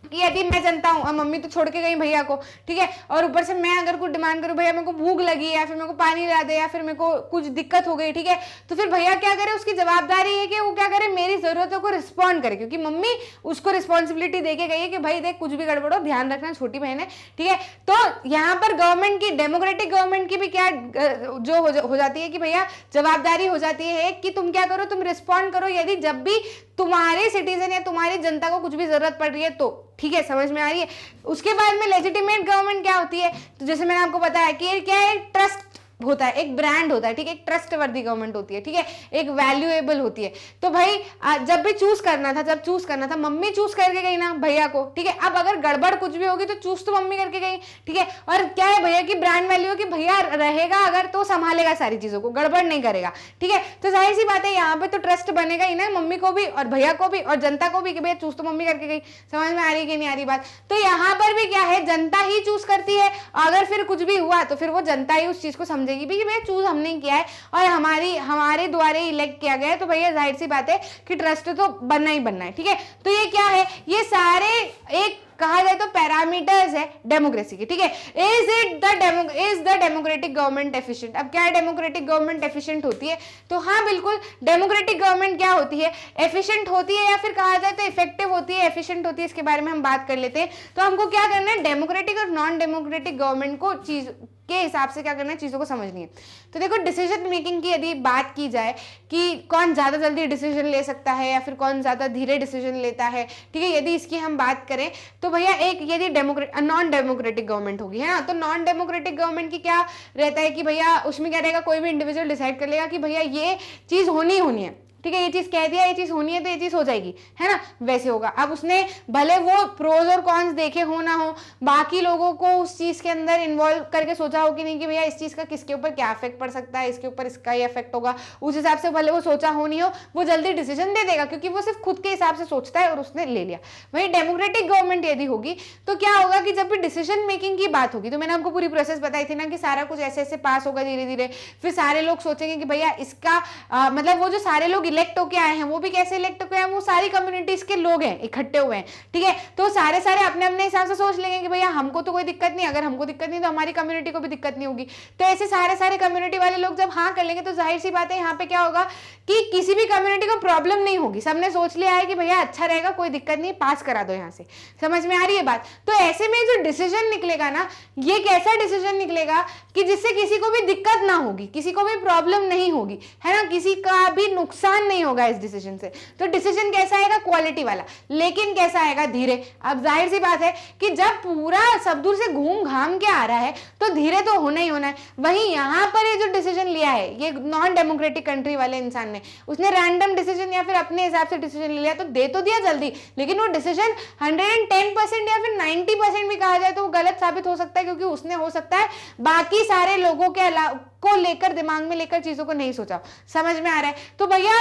कि यदि मैं जनता हूँ, मम्मी तो छोड़ के गई भैया को, ठीक है, और ऊपर से मैं अगर कुछ डिमांड करूँ, भैया मेरे को भूख लगी या फिर मेरे को पानी ला दे या फिर मेरे को कुछ दिक्कत हो गई, ठीक है, तो फिर भैया क्या करे, उसकी जवाबदारी है कि वो क्या करे, मेरी जरूरतों को रिस्पॉन्ड करे, क्योंकि मम्मी उसको रिस्पॉन्सिबिलिटी देके गई है कि भाई देख कुछ भी गड़बड़ हो ध्यान रखना, छोटी बहन है, ठीक है। तो यहाँ पर गवर्नमेंट की, डेमोक्रेटिक गवर्नमेंट की भी क्या जो हो जाती है कि भैया जवाबदारी हो जाती है कि तुम क्या करो, तुम रिस्पॉन्ड करो यदि जब भी तुम्हारे सिटीजन या तुम्हारी जनता को कुछ भी जरूरत पड़ रही है तो, ठीक है, समझ में आ रही है। उसके बाद में लेजिटिमेट गवर्नमेंट क्या होती है, तो जैसे मैंने आपको बताया कि क्या है, ट्रस्ट होता है, एक ब्रांड होता है, ठीक है, एक ट्रस्टवर्दी गवर्नमेंट होती है, ठीक है, एक वैल्यूएबल होती है। तो भाई जब भी चूज करना था मम्मी चूज करके गई ना भैया को, ठीक है। अब अगर गड़बड़ कुछ भी होगी तो चूज तो मम्मी करके गई, ठीक है। और क्या है भैया की ब्रांड वैल्यू कि भैया रहेगा अगर तो संभालेगा सारी चीजों को, गड़बड़ नहीं करेगा, ठीक है। तो जाहिर सी बात है यहाँ पे तो ट्रस्ट बनेगा ही ना, मम्मी को भी और भैया को भी और जनता को भी कि भैया चूज तो मम्मी करके गई। समझ में आ रही कि नहीं आ रही बात। तो यहाँ पर भी क्या है, जनता ही चूज करती है, अगर फिर कुछ भी हुआ तो फिर वो जनता ही उस चीज को समझेगी भी कि भैया चूज हमने किया है और हमारे द्वारा इलेक्ट किया गया है, तो भैया जाहिर सी बात है कि ट्रस्ट तो बनना ही बनना है, ठीक है। तो ये क्या है, ये सारे एक कहा जाए तो पैरामीटर्स है डेमोक्रेसी के, ठीक है। Is the democratic government efficient. अब क्या है डेमोक्रेटिक गवर्नमेंट एफिशिएंट होती है, तो हाँ बिल्कुल, डेमोक्रेटिक गवर्नमेंट क्या होती है, एफिशिएंट होती है, या फिर कहा जाए तो इफेक्टिव होती है, एफिशिएंट होती है, इसके बारे में हम बात कर लेते हैं। तो हमको क्या करना है, डेमोक्रेटिक और नॉन डेमोक्रेटिक गवर्नमेंट को चीज के हिसाब से क्या करना है, चीज़ों को समझनी है। तो देखो डिसीजन मेकिंग की यदि बात की जाए कि कौन ज़्यादा जल्दी डिसीजन ले सकता है या फिर कौन ज़्यादा धीरे डिसीजन लेता है, ठीक है, यदि इसकी हम बात करें तो भैया एक यदि नॉन डेमोक्रेटिक गवर्नमेंट होगी, है ना, तो नॉन डेमोक्रेटिक गवर्नमेंट की क्या रहता है कि भैया उसमें क्या रहेगा, कोई भी इंडिविजुअल डिसाइड कर लेगा कि भैया ये चीज़ होनी है, ठीक है, ये चीज कह दिया, ये चीज होनी है तो ये चीज हो जाएगी, है ना, वैसे होगा। अब उसने भले वो प्रोज और कॉन्स देखे हो ना हो, बाकी लोगों को उस चीज के अंदर इन्वॉल्व करके सोचा हो कि नहीं कि भैया इस चीज का किसके ऊपर क्या इफेक्ट पड़ सकता है, इसके ऊपर इसका ही इफेक्ट होगा, उस हिसाब से भले वो सोचा हो नहीं हो, वो जल्दी डिसीजन दे देगा क्योंकि वो सिर्फ खुद के हिसाब से सोचता है और उसने ले लिया। वही डेमोक्रेटिक गवर्नमेंट यदि होगी तो क्या होगा कि जब भी डिसीजन मेकिंग की बात होगी, तो मैंने आपको पूरी प्रोसेस बताई थी ना कि सारा कुछ ऐसे ऐसे पास होगा धीरे धीरे, फिर सारे लोग सोचेंगे कि भैया इसका मतलब वो जो सारे लोग इलेक्ट होके आए हैं वो भी कैसे इलेक्ट हुए हैं, वो सारी कम्युनिटीज के लोग हैं, इकट्ठे हुए हैं, ठीक है, तो सारे अपने अपने हिसाब से सोच लेंगे कि भैया हमको तो कोई दिक्कत नहीं, अगर हमको दिक्कत नहीं तो हमारी कम्युनिटी को भी दिक्कत नहीं होगी। तो ऐसे सारे कम्युनिटी वाले लोग जब हाँ कर लेंगे तो जाहिर सी बात है यहाँ पे क्या होगा कि किसी भी कम्युनिटी को प्रॉब्लम नहीं होगी, सबने सोच लिया है कि भैया अच्छा रहेगा, कोई दिक्कत नहीं, पास करा दो यहाँ से। समझ में आ रही है बात? तो ऐसे में जो डिसीजन निकलेगा ना, ये कैसा डिसीजन निकलेगा कि जिससे किसी को भी दिक्कत ना होगी, किसी को भी प्रॉब्लम नहीं होगी, है ना, किसी का भी नुकसान नहीं होगा इस डिसीजन से। तो डिसीजन कैसा आएगा? क्वालिटी वाला, लेकिन कैसा आएगा? धीरे। अब जाहिर सी बात है कि जब पूरा सब दूर से घूम घाम के आ रहा है तो धीरे तो होना ही होना है। वहीं यहाँ पर ये जो डिसीजन लिया है ये नॉन डेमोक्रेटिक कंट्री वाले इंसान ने, उसने रैंडम डिसीजन या फिर अपने हिसाब से डिसीजन ले लिया, तो दे तो दिया जल्दी, लेकिन वो डिसीजन 110% या फिर 90% भी कहा जाए तो वो गलत साबित हो सकता है, क्योंकि उसने हो सकता है बाकी सारे लोगों के को लेकर दिमाग में लेकर चीजों को नहीं सोचा। समझ में आ रहा है? तो भैया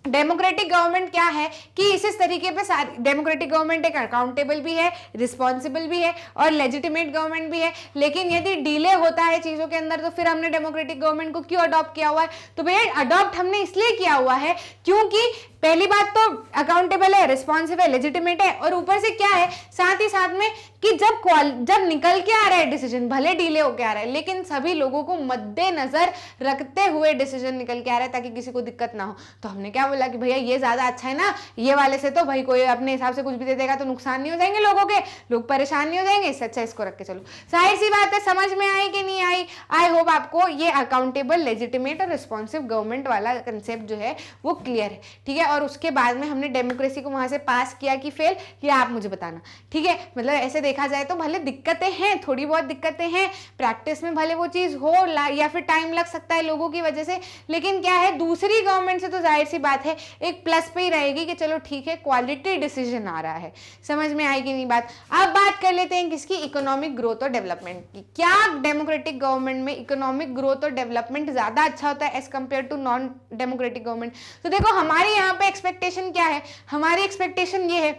डेमोक्रेटिक गवर्नमेंट क्या है कि इस तरीके पे सारी डेमोक्रेटिक गवर्नमेंट एक अकाउंटेबल भी है, रिस्पॉन्सिबल भी है और लेजिटिमेट गवर्नमेंट भी है। लेकिन यदि डिले होता है चीजों के अंदर तो फिर हमने डेमोक्रेटिक गवर्नमेंट को क्यों अडॉप्ट किया हुआ है? तो भैया अडॉप्ट हमने इसलिए किया हुआ है क्योंकि पहली बात तो अकाउंटेबल है, रिस्पॉन्सिव है, लेजिटिमेट है, और ऊपर से क्या है साथ ही साथ में कि जब निकल के आ रहा है डिसीजन, भले डिले होके आ रहा है लेकिन सभी लोगों को मद्देनजर रखते हुए डिसीजन निकल के आ रहा है ताकि किसी को दिक्कत ना हो। तो हमने क्या बोला कि भैया ये ज्यादा अच्छा है ना, ये वाले से तो भाई कोई अपने हिसाब से कुछ भी दे देगा तो नुकसान नहीं हो जाएंगे लोगों के, लोग परेशान नहीं हो जाएंगे, इससे अच्छा इसको रख के चलो। जाहिर सी बात है, समझ में आई कि नहीं आई? आई होप आपको ये अकाउंटेबल, लेजिटिमेट और रिस्पॉन्सिव गवर्नमेंट वाला कंसेप्ट जो है वो क्लियर है, ठीक है। और उसके बाद में हमने डेमोक्रेसी को वहां से पास किया कि फेल, ये आप मुझे बताना, ठीक है। मतलब ऐसे देखा जाए तो भले दिक्कतें हैं, थोड़ी बहुत दिक्कतें हैं, प्रैक्टिस में भले वो चीज हो या फिर टाइम लग सकता है लोगों की वजह से, लेकिन क्या है दूसरी गवर्नमेंट से तो जाहिर सी बात है एक प्लस पे ही रहेगी कि चलो ठीक है क्वालिटी डिसीजन आ रहा है। समझ में आएगी नहीं बात? अब बात कर लेते हैं किसकी? इकोनॉमिक ग्रोथ और डेवलपमेंट की। क्या डेमोक्रेटिक गवर्नमेंट में इकोनॉमिक ग्रोथ और डेवलपमेंट ज्यादा अच्छा होता है as compare to non democratic government? तो देखो हमारे यहाँ पे एक्सपेक्टेशन क्या है? हमारी एक्सपेक्टेशन ये है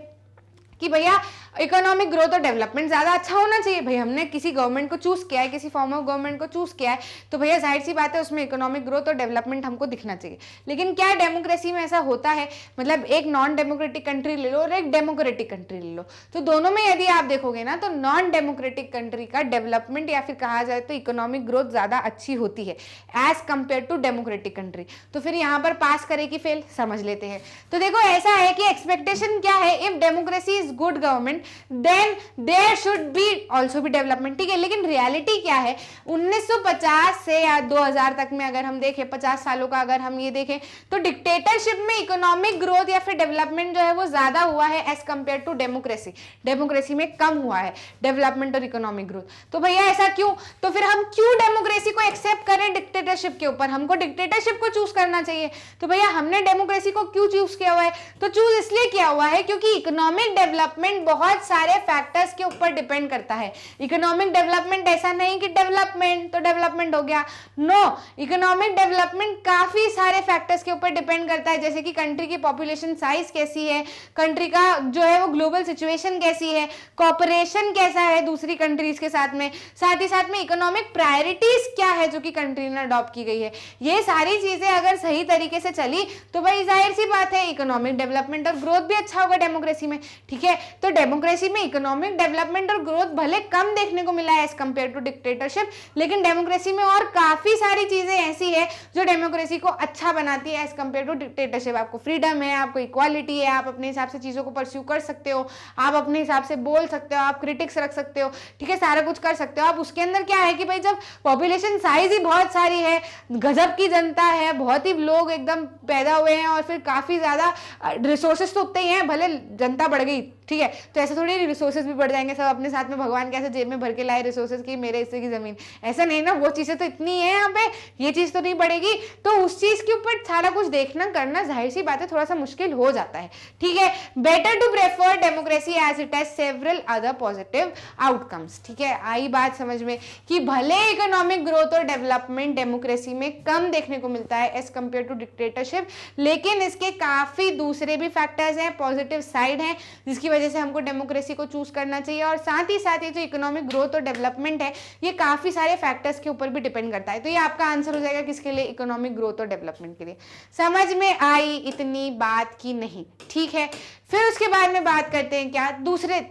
कि भैया इकोनॉमिक ग्रोथ और डेवलपमेंट ज्यादा अच्छा होना चाहिए। भाई हमने किसी गवर्नमेंट को चूज किया है, किसी फॉर्म ऑफ गवर्नमेंट को चूज किया है, तो भैया जाहिर सी बात है उसमें इकोनॉमिक ग्रोथ और डेवलपमेंट हमको दिखना चाहिए। लेकिन क्या डेमोक्रेसी में ऐसा होता है? मतलब एक नॉन डेमोक्रेटिक कंट्री ले लो और एक डेमोक्रेटिक कंट्री ले लो, तो दोनों में यदि आप देखोगे ना तो नॉन डेमोक्रेटिक कंट्री का डेवलपमेंट या फिर कहा जाए तो इकोनॉमिक ग्रोथ ज्यादा अच्छी होती है as compare to democratic country. तो फिर यहाँ पर पास करे कि फेल, समझ लेते हैं। तो देखो ऐसा है कि एक्सपेक्टेशन क्या है? If democracy is good government then there should be also be development, ठीक है। लेकिन रियलिटी क्या है? 1950 से या 2000 तक में अगर हम देखें, 50 सालों का अगर हम ये देखें तो डिक्टेटरशिप में इकोनॉमिक ग्रोथ या फिर डेवलपमेंट जो है वो ज्यादा हुआ है as compare to democracy. Democracy में कम हुआ है डेवलपमेंट और इकोनॉमिक ग्रोथ। तो भैया ऐसा क्यों? तो फिर हम क्यों डेमोक्रेसी को एक्सेप्ट करें डिक्टेटरशिप के ऊपर? हमको डिक्टेटरशिप को चूज करना चाहिए। तो भैया हमने डेमोक्रेसी को क्यों चूज किया हुआ है? तो चूज इसलिए किया हुआ है क्योंकि इकोनॉमिक डेवलपमेंट बहुत सारे फैक्टर्स के ऊपर डिपेंड करता है। इकोनॉमिक डेवलपमेंट ऐसा नहीं कि डेवलपमेंट तो डेवलपमेंट हो गया, नो। इकोनॉमिक डेवलपमेंट काफी सारे फैक्टर्स के ऊपर डिपेंड करता है, जैसे कि कंट्री की पॉपुलेशन साइज कैसी है, कंट्री का जो है वो ग्लोबल सिचुएशन कैसी है, कॉपरेशन कैसा है दूसरी कंट्रीज के साथ ही साथ में इकोनॉमिक प्रायोरिटीज क्या है जो कि कंट्री ने अडॉप्ट की गई है। ये सारी चीजें अगर सही तरीके से चली तो भाई जाहिर सी बात है इकोनॉमिक डेवलपमेंट और ग्रोथ भी अच्छा होगा डेमोक्रेसी में, ठीक है। ठीक है। तो डेमोक्रेसी में इकोनॉमिक डेवलपमेंट और ग्रोथ भले कम देखने को मिला है एज कंपेयर टू डिक्टेटरशिप, लेकिन डेमोक्रेसी में और काफी सारी चीजें ऐसी है जो डेमोक्रेसी को अच्छा बनाती है एज कंपेयर टू डिक्टेटरशिप। आपको फ्रीडम है, आपको इक्वालिटी है, आप अपने हिसाब से चीजों को परस्यू कर सकते हो, आप अपने हिसाब से बोल सकते हो, आप क्रिटिक्स रख सकते हो, ठीक है, सारा कुछ कर सकते हो आप। उसके अंदर क्या है कि भाई जब पॉपुलेशन साइज ही बहुत सारी है, गजब की जनता है, बहुत ही लोग एकदम पैदा हुए हैं और फिर काफी ज्यादा रिसोर्सेज तो उतने ही हैं, भले जनता बढ़ गई, ठीक है, तो ऐसा थोड़ी रिसोर्सेज भी बढ़ जाएंगे, सब अपने साथ में भगवान कैसे जेब में भर के लाए रिसोर्सेज की मेरे हिस्से की जमीन, ऐसा नहीं ना, वो चीजें तो इतनी है यहाँ पे, ये चीज तो नहीं बढ़ेगी। तो उस चीज के ऊपर सारा कुछ देखना करना जाहिर सी बात है थोड़ा सा मुश्किल हो जाता है, ठीक है। Better to prefer democracy as it has several other positive outcomes, ठीक है। आई बात समझ में कि भले इकोनॉमिक ग्रोथ और डेवलपमेंट डेमोक्रेसी में कम देखने को मिलता है एज कंपेयर टू डिक्टेटरशिप, लेकिन इसके काफी दूसरे भी फैक्टर्स हैं, पॉजिटिव साइड हैं, जिसकी वजह से हमको डेमोक्रेसी को चूज करना चाहिए। और साथ ही साथ ये जो इकोनॉमिक ग्रोथ और डेवलपमेंट है ये काफी सारे फैक्टर्स के ऊपर भी डिपेंड करता है। तो ये आपका आंसर हो जाएगा किसके लिए, इकोनॉमिक ग्रोथ और डेवलपमेंट के लिए। समझ में आई इतनी बात की नहीं, ठीक है। फिर उसके बाद में बात करते हैं क्या,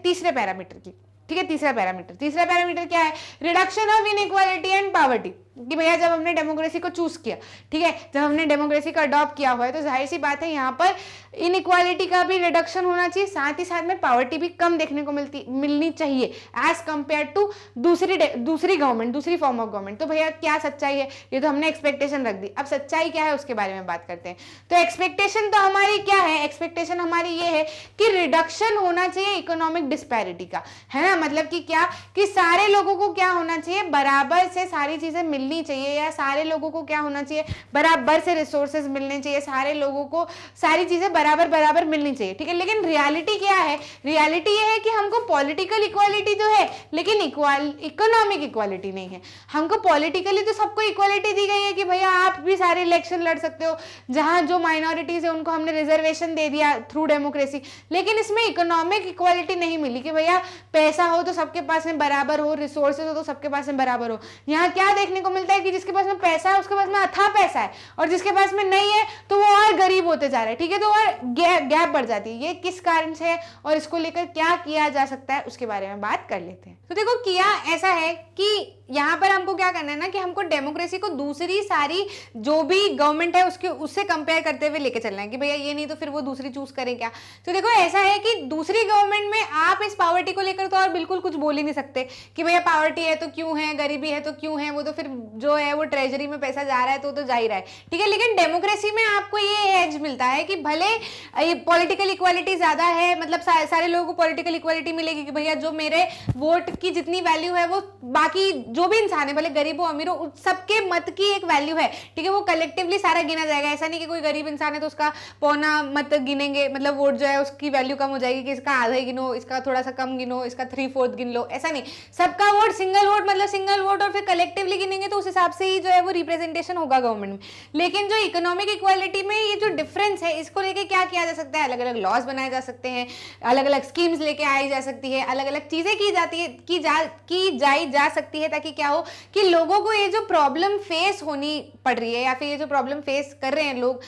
तीसरे पैरामीटर की, ठीक है। तीसरा पैरामीटर क्या है, reduction of inequality and poverty, कि भैया जब हमने डेमोक्रेसी को चूज किया, ठीक है, जब हमने डेमोक्रेसी का अडॉप्ट किया हुआ है, तो जाहिर सी बात है यहाँ पर इनइक्वालिटी का भी रिडक्शन होना चाहिए, साथ ही साथ में पॉवर्टी भी कम देखने को मिलनी चाहिए एज कंपेयर टू दूसरी गवर्नमेंट, दूसरी फॉर्म ऑफ गवर्नमेंट। तो भैया क्या सच्चाई है, ये तो हमने एक्सपेक्टेशन रख दी, अब सच्चाई क्या है उसके बारे में बात करते हैं। तो एक्सपेक्टेशन तो हमारी क्या है, एक्सपेक्टेशन हमारी ये है कि रिडक्शन होना चाहिए इकोनॉमिक डिस्पैरिटी का, है ना, मतलब कि क्या, कि सारे लोगों को क्या होना चाहिए, बराबर से सारी चीजें मिलनी चाहिए, या सारे लोगों को क्या होना चाहिए, बराबर से रिसोर्सेज मिलने चाहिए, सारे लोगों को सारी चीजें बराबर मिलनी चाहिए, ठीक है। लेकिन रियलिटी क्या है, रियलिटी ये है कि हमको पॉलिटिकल इक्वालिटी तो है लेकिन इकोनॉमिक इक्वालिटी नहीं है। हमको पॉलिटिकली तो सबको इक्वालिटी दी गई है कि भैया आप भी सारे इलेक्शन लड़ सकते हो, जहां जो माइनॉरिटीज है उनको हमने रिजर्वेशन दे दिया थ्रू डेमोक्रेसी, लेकिन इसमें इकोनॉमिक इक्वालिटी नहीं मिली कि भैया पैसा हो तो सबके पास में बराबर हो, रिसोर्सेज हो तो सबके पास में बराबर हो। यहाँ क्या देखने को मिलता है कि जिसके पास में पैसा है उसके पास में अथाह पैसा है, और जिसके पास में नहीं है तो वो और गरीब होते जा रहा है, ठीक है। तो और गैप बढ़ जाती है, ये किस कारण से है और इसको लेकर क्या किया जा सकता है उसके बारे में बात कर लेते हैं। तो देखो किया ऐसा है कि यहाँ पर हमको क्या करना है ना, कि हमको डेमोक्रेसी को दूसरी सारी जो भी गवर्नमेंट है उससे कंपेयर करते हुए लेके चलना है कि भैया ये नहीं तो फिर वो दूसरी चूज करें क्या। तो देखो ऐसा है कि दूसरी गवर्नमेंट में आप इस पॉवर्टी को लेकर तो और बिल्कुल कुछ बोल ही नहीं सकते कि भैया पॉवर्टी है तो क्यों है, गरीबी है तो क्यों है, वो तो फिर जो है वो ट्रेजरी में पैसा जा रहा है तो जा ही रहा है, ठीक है। लेकिन डेमोक्रेसी में आपको ये एज मिलता है कि भले पॉलिटिकल इक्वालिटी ज्यादा है, मतलब सारे लोगों को पॉलिटिकल इक्वालिटी मिलेगी कि भैया जो मेरे वोट की जितनी वैल्यू है वो बाकी जो भी इंसान है, भले गरीब हो अमीर हो, सबके मत की एक वैल्यू है, ठीक है, वो कलेक्टिवली सारा गिना जाएगा। ऐसा नहीं कि कोई गरीब इंसान है तो उसका पौना मत गिनेंगे, मतलब वोट जो है उसकी वैल्यू कम हो जाएगी कि इसका आधा ही गिनो, इसका थोड़ा सा कम गिनो, इसका 3/4 गिन लो, ऐसा नहीं। सबका वोट सिंगल वोट, मतलब सिंगल वोट, और फिर कलेक्टिवली गिनेंगे तो उस हिसाब से ही जो है वो रिप्रेजेंटेशन होगा गवर्नमेंट में। लेकिन जो इकोनॉमिक इक्वालिटी में ये जो डिफरेंस है, इसको लेके क्या किया जा सकता है, अलग अलग लॉज बनाए जा सकते हैं, अलग अलग स्कीम्स लेके आई जा सकती है, अलग अलग चीजें की जाती है, की जाई जा सकती है, ताकि क्या हो कि लोगों को ये जो प्रॉब्लम फेस होनी पड़ रही है या फिर ये जो प्रॉब्लम फेस कर रहे हैं लोग,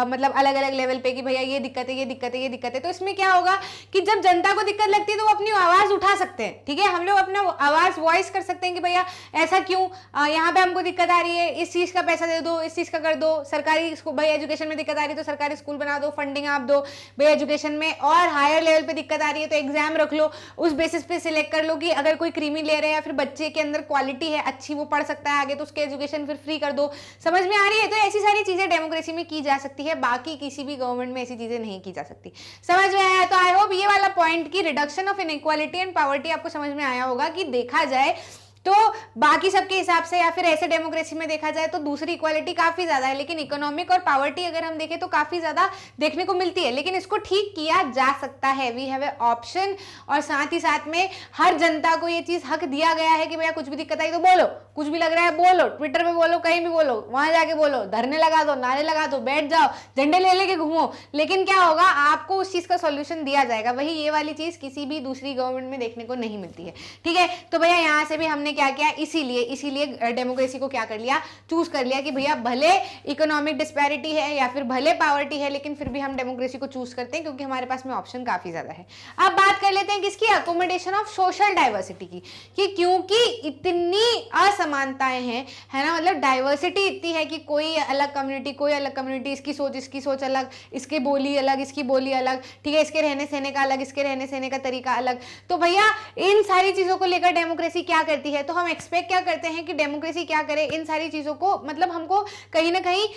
मतलब अलग अलग लेवल पे कि भैया ये दिक्कत है, ये दिक्कत है, ये दिक्कत है, तो इसमें क्या होगा कि जब जनता को दिक्कत लगती है तो वो अपनी आवाज उठा सकते हैं, ठीक है। हम लोग अपना आवाज वॉइस कर सकते हैं कि भैया ऐसा क्यों, यहाँ पे हमको दिक्कत आ रही है, इस चीज का पैसा दे दो, इस चीज का कर दो, सरकारी भैया एजुकेशन में दिक्कत आ रही है तो सरकारी स्कूल बना दो, फंडिंग आप दो भैया एजुकेशन में, और हायर लेवल पे दिक्कत आ रही है तो एग्जाम रख लो, उस बेसिस पे सिलेक्ट कर लो कि अगर कोई क्रीमी ले रहे हैं या फिर बच्चे के अंदर क्वालिटी है अच्छी, वो पढ़ सकता है आगे, तो उसके एजुकेशन फिर फ्री कर दो। समझ में आ रही है? तो ऐसी सारी चीजें डेमोक्रेसी में की जा सकती है, बाकी किसी भी गवर्नमेंट में ऐसी चीजें नहीं की जा सकती। समझ में आया? तो आई होप ये वाला पॉइंट की reduction of inequality and poverty आपको समझ में आया होगा कि देखा जाए तो बाकी सबके हिसाब से या फिर ऐसे डेमोक्रेसी में देखा जाए तो दूसरी इक्वालिटी काफी ज्यादा है, लेकिन इकोनॉमिक और पॉवर्टी अगर हम देखें तो काफी ज्यादा देखने को मिलती है, लेकिन इसको ठीक किया जा सकता है। वी हैव ए ऑप्शन, और साथ ही साथ में हर जनता को ये चीज हक दिया गया है कि भैया कुछ भी दिक्कत आई तो बोलो, कुछ भी लग रहा है बोलो, ट्विटर पे बोलो, कहीं भी बोलो, वहां जाके बोलो, धरने लगा दो, नारे लगा दो, बैठ जाओ, झंडे ले लेके घूमो, लेकिन क्या होगा, आपको उस चीज का सॉल्यूशन दिया जाएगा। वही ये वाली चीज किसी भी दूसरी गवर्नमेंट में देखने को नहीं मिलती है, ठीक है। तो भैया यहाँ से भी हमने क्या किया, इसीलिए डेमोक्रेसी को क्या कर लिया, चूज कर लिया कि भैया भले इकोनॉमिक डिस्पैरिटी है या फिर भले पॉवर्टी है, लेकिन फिर भी हम डेमोक्रेसी को चूज करते हैं क्योंकि हमारे पास में ऑप्शन काफी ज्यादा है। अब बात कर लेते हैं किसकी, अकोमोडेशन ऑफ सोशल डाइवर्सिटी की, कि क्योंकि इतनी असमानताएं हैं, है ना, मतलब डाइवर्सिटी इतनी है कि कोई अलग कम्युनिटी, इसकी सोच अलग, इसकी बोली अलग, इसकी बोली अलग, ठीक है, इसके रहने सहने का अलग, इसके रहने सहने का तरीका अलग। तो भैया इन सारी चीजों को लेकर डेमोक्रेसी क्या करती है, तो हम एक्सपेक्ट क्या करते हैं कि डेमोक्रेसी क्या करे, इन सारी चीजों को, मतलब हमको कहीं ना कहीं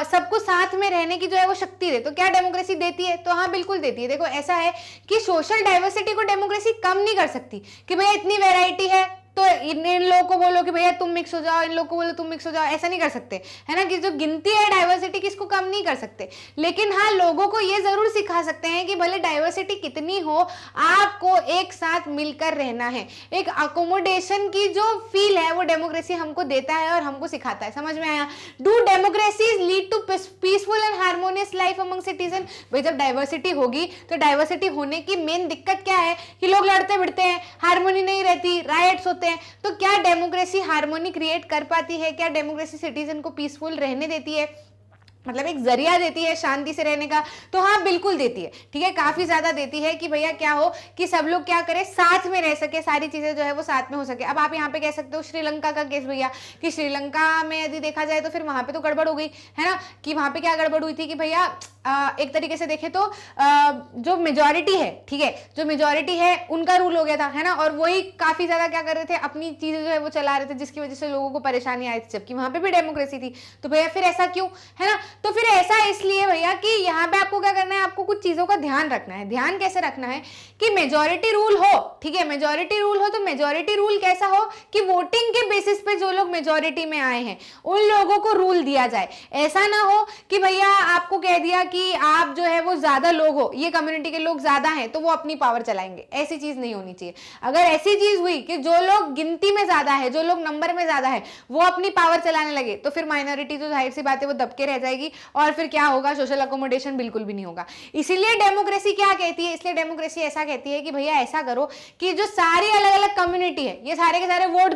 सबको साथ में रहने की जो है वो शक्ति दे। तो क्या डेमोक्रेसी देती है, तो हाँ बिल्कुल देती है। देखो ऐसा है कि सोशल डाइवर्सिटी को डेमोक्रेसी कम नहीं कर सकती कि भैया इतनी वैरायटी है तो इन लोगों को बोलो कि भैया तुम मिक्स हो जाओ, इन लोगों को बोलो तुम मिक्स हो जाओ, ऐसा नहीं कर सकते, है ना, कि जो गिनती है डाइवर्सिटी की इसको कम नहीं कर सकते। लेकिन हाँ लोगों को ये जरूर सिखा सकते हैं कि भले डाइवर्सिटी कितनी हो, आपको एक साथ मिलकर रहना है। एक अकोमोडेशन की जो फील है वो डेमोक्रेसी हमको देता है और हमको सिखाता है। समझ में आया? Do democracies lead to peaceful and harmonious life among citizen. भाई जब डाइवर्सिटी होगी तो डाइवर्सिटी होने की मेन दिक्कत क्या है कि लोग लड़ते भिड़ते हैं, हार्मोनी नहीं रहती, राइट्स होते हैं। तो क्या डेमोक्रेसी हार्मोनी क्रिएट कर पाती है? क्या डेमोक्रेसी सिटीजन को पीसफुल रहने देती है, मतलब एक जरिया देती है शांति से रहने का? तो हाँ बिल्कुल देती है, ठीक है, काफी ज्यादा देती है कि भैया क्या हो कि सब लोग क्या करें, साथ में रह सके, सारी चीजें जो है वो साथ में हो सके। अब आप यहाँ पे कह सकते हो श्रीलंका का केस भैया, कि श्रीलंका में यदि देखा जाए तो फिर वहां पे तो गड़बड़ हो गई, है ना, कि वहां पे क्या गड़बड़ हुई थी कि भैया एक तरीके से देखें तो जो मेजॉरिटी है, ठीक है, जो मेजॉरिटी है उनका रूल हो गया था, है ना, और वही काफी ज्यादा क्या कर रहे थे, अपनी चीजें जो है वो चला रहे थे, जिसकी वजह से लोगों को परेशानी आई थी, जबकि वहां पे भी डेमोक्रेसी थी। तो भैया फिर ऐसा क्यों, है ना? तो फिर ऐसा इसलिए भैया कि यहाँ पे आपको क्या करना है, आपको कुछ चीजों का ध्यान रखना है। ध्यान कैसे रखना है कि मेजॉरिटी रूल हो, ठीक है, मेजॉरिटी रूल हो, तो मेजॉरिटी रूल कैसा हो कि वोटिंग के बेसिस पे जो लोग मेजॉरिटी में आए हैं उन लोगों को रूल दिया जाए। ऐसा ना हो कि भैया आपको कह दिया कि आप जो है वो ज्यादा लोग हो, ये कम्युनिटी के लोग ज्यादा हैं तो वो अपनी पावर चलाएंगे, ऐसी चीज नहीं होनी चाहिए। अगर ऐसी चीज हुई कि जो लोग गिनती में ज्यादा है, जो लोग नंबर में ज्यादा है, वो अपनी पावर चलाने लगे, तो फिर माइनॉरिटी तो जाहिर सी बात है वो दबके रह जाएगी, और फिर क्या होगा, सोशल अकोमोडेशन बिल्कुल भी नहीं होगा। इसीलिए डेमोक्रेसी क्या कहती है, इसलिए डेमोक्रेसी ऐसा कहती है कि भैया ऐसा करो कि जो सारी अलग अलग कम्युनिटी है ये सारे के सारे वोट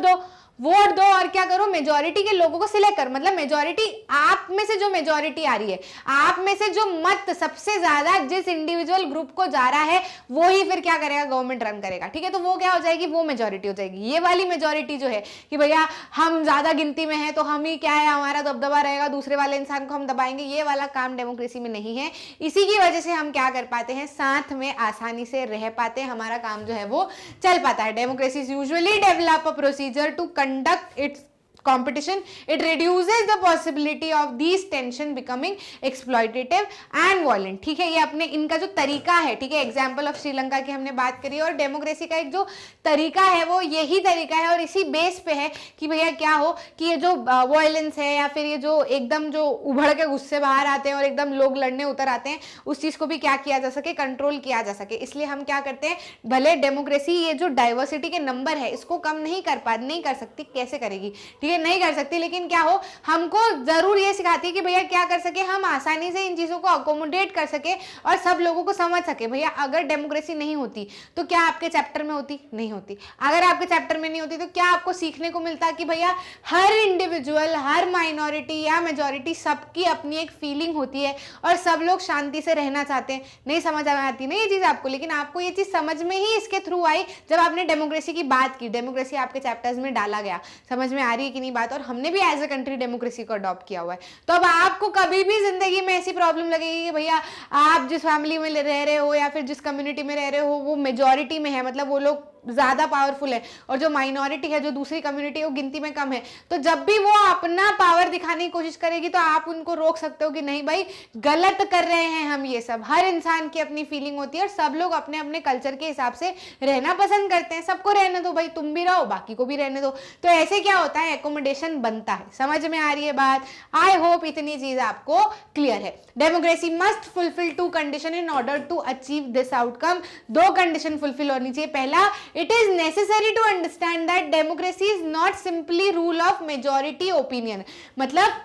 दो और क्या करो, मेजॉरिटी के लोगों को सिलेक्ट कर, मतलब मेजॉरिटी आप में से जो मेजॉरिटी आ रही है, आप में से जो मत सबसे ज्यादा जिस इंडिविजुअल ग्रुप को जा रहा है वो ही फिर क्या करेगा, गवर्नमेंट रन करेगा, ठीक है। तो वो क्या हो जाएगी, वो मेजॉरिटी हो जाएगी। ये वाली मेजॉरिटी जो है कि भैया हम ज्यादा गिनती में है तो हम ही क्या है, हमारा दबदबा रहेगा, दूसरे वाले इंसान को हम दबाएंगे, ये वाला काम डेमोक्रेसी में नहीं है। इसी की वजह से हम क्या कर पाते हैं, साथ में आसानी से रह पाते हैं, हमारा काम जो है वो चल पाता है। Democracy usually develop a procedure to conduct its competition. It reduces the possibility of these tension becoming exploitative and violent. ठीक है, ये अपने इनका जो तरीका है, ठीक है, एग्जाम्पल ऑफ श्रीलंका की हमने बात करी, और डेमोक्रेसी का एक जो तरीका है वो यही तरीका है, और इसी बेस पे है कि भैया क्या हो कि ये जो वायलेंस है या फिर ये जो एकदम जो उभड़ के गुस्से बाहर आते हैं और एकदम लोग लड़ने उतर आते हैं, उस चीज को भी क्या किया जा सके, कंट्रोल किया जा सके। इसलिए हम क्या करते हैं, भले डेमोक्रेसी ये जो डाइवर्सिटी के नंबर है इसको कम नहीं कर सकती, कैसे करेगी, ठीक है, नहीं कर सकती, लेकिन क्या हो हमको जरूर ये सिखाती है कि भैया क्या कर सके, हम आसानी से इन चीजों को अकोमोडेट कर सके और सब लोगों को समझ सके। भैया अगर डेमोक्रेसी नहीं होती तो क्या आपके चैप्टर में होती, नहीं होती। अगर आपके चैप्टर में नहीं होती तो क्या आपको सीखने को मिलता कि भैया हर इंडिविजुअल, हर माइनॉरिटी या मेजॉरिटी, सबकी अपनी एक फीलिंग होती है और सब लोग शांति से रहना चाहते हैं। नहीं समझ आती ना ये चीज आपको, लेकिन आपको ये चीज समझ में ही इसके थ्रू आई जब आपने डेमोक्रेसी की बात की, डेमोक्रेसी आपके चैप्टर्स में डाला गया। समझ में आ रही है कि नहीं बात? और हमने भी एज अ कंट्री डेमोक्रेसी को अडॉप्ट किया हुआ है। तो अब आपको कभी भी जिंदगी में ऐसी प्रॉब्लम लगेगी कि भैया आप जिस फैमिली में रह रहे हो या फिर जिस कम्युनिटी में रह रहे हो वो मेजॉरिटी में है, मतलब वो लोग ज्यादा पावरफुल है, और जो माइनॉरिटी है, जो दूसरी कम्युनिटी है, वो गिनती में कम है, तो जब भी वो अपना पावर दिखाने की कोशिश करेगी तो आप उनको रोक सकते हो कि नहीं भाई गलत कर रहे हैं हम ये सब। हर इंसान की अपनी फीलिंग होती है और सब लोग अपने अपने कल्चर के हिसाब से रहना पसंद करते हैं। सबको रहने दो भाई, तुम भी रहो, बाकी को भी रहने दो। तो ऐसे क्या होता है, एकोमोडेशन बनता है। समझ में आ रही है बात? आई होप इतनी चीज आपको क्लियर है। Democracy must fulfil 2 condition in order to achieve this outcome. 2 condition fulfil होनी चाहिए। पहला, it is necessary to understand that democracy is not simply rule of majority opinion। मतलब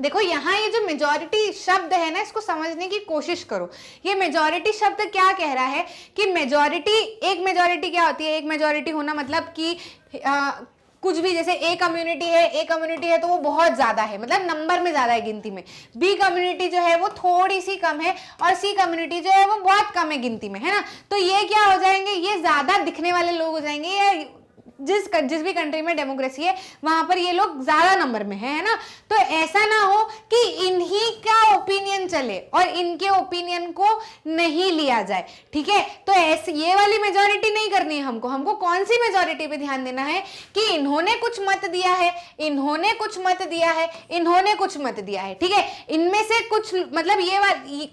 देखो यहाँ ये जो मेजॉरिटी शब्द है ना, इसको समझने की कोशिश करो। ये मेजॉरिटी शब्द क्या कह रहा है कि मेजॉरिटी, एक मेजॉरिटी क्या होती है, एक मेजॉरिटी होना मतलब कि कुछ भी, जैसे ए कम्युनिटी है तो वो बहुत ज्यादा है, मतलब नंबर में ज्यादा है गिनती में, बी कम्युनिटी जो है वो थोड़ी सी कम है, और सी कम्युनिटी जो है वो बहुत कम है गिनती में, है ना। तो ये क्या हो जाएंगे, ये ज्यादा दिखने वाले लोग हो जाएंगे, या जिस भी कंट्री में डेमोक्रेसी है वहां पर ये लोग ज्यादा नंबर में है ना। तो ऐसा ना हो कि इन्हीं का ओपिनियन चले और इनके ओपिनियन को नहीं लिया जाए, ठीक है। तो ऐसे ये वाली मेजॉरिटी नहीं करनी है हमको। हमको कौन सी मेजॉरिटी पे ध्यान देना है कि इन्होंने कुछ मत दिया है, इन्होंने कुछ मत दिया है, इन्होंने कुछ मत दिया है, ठीक है। इनमें से कुछ मतलब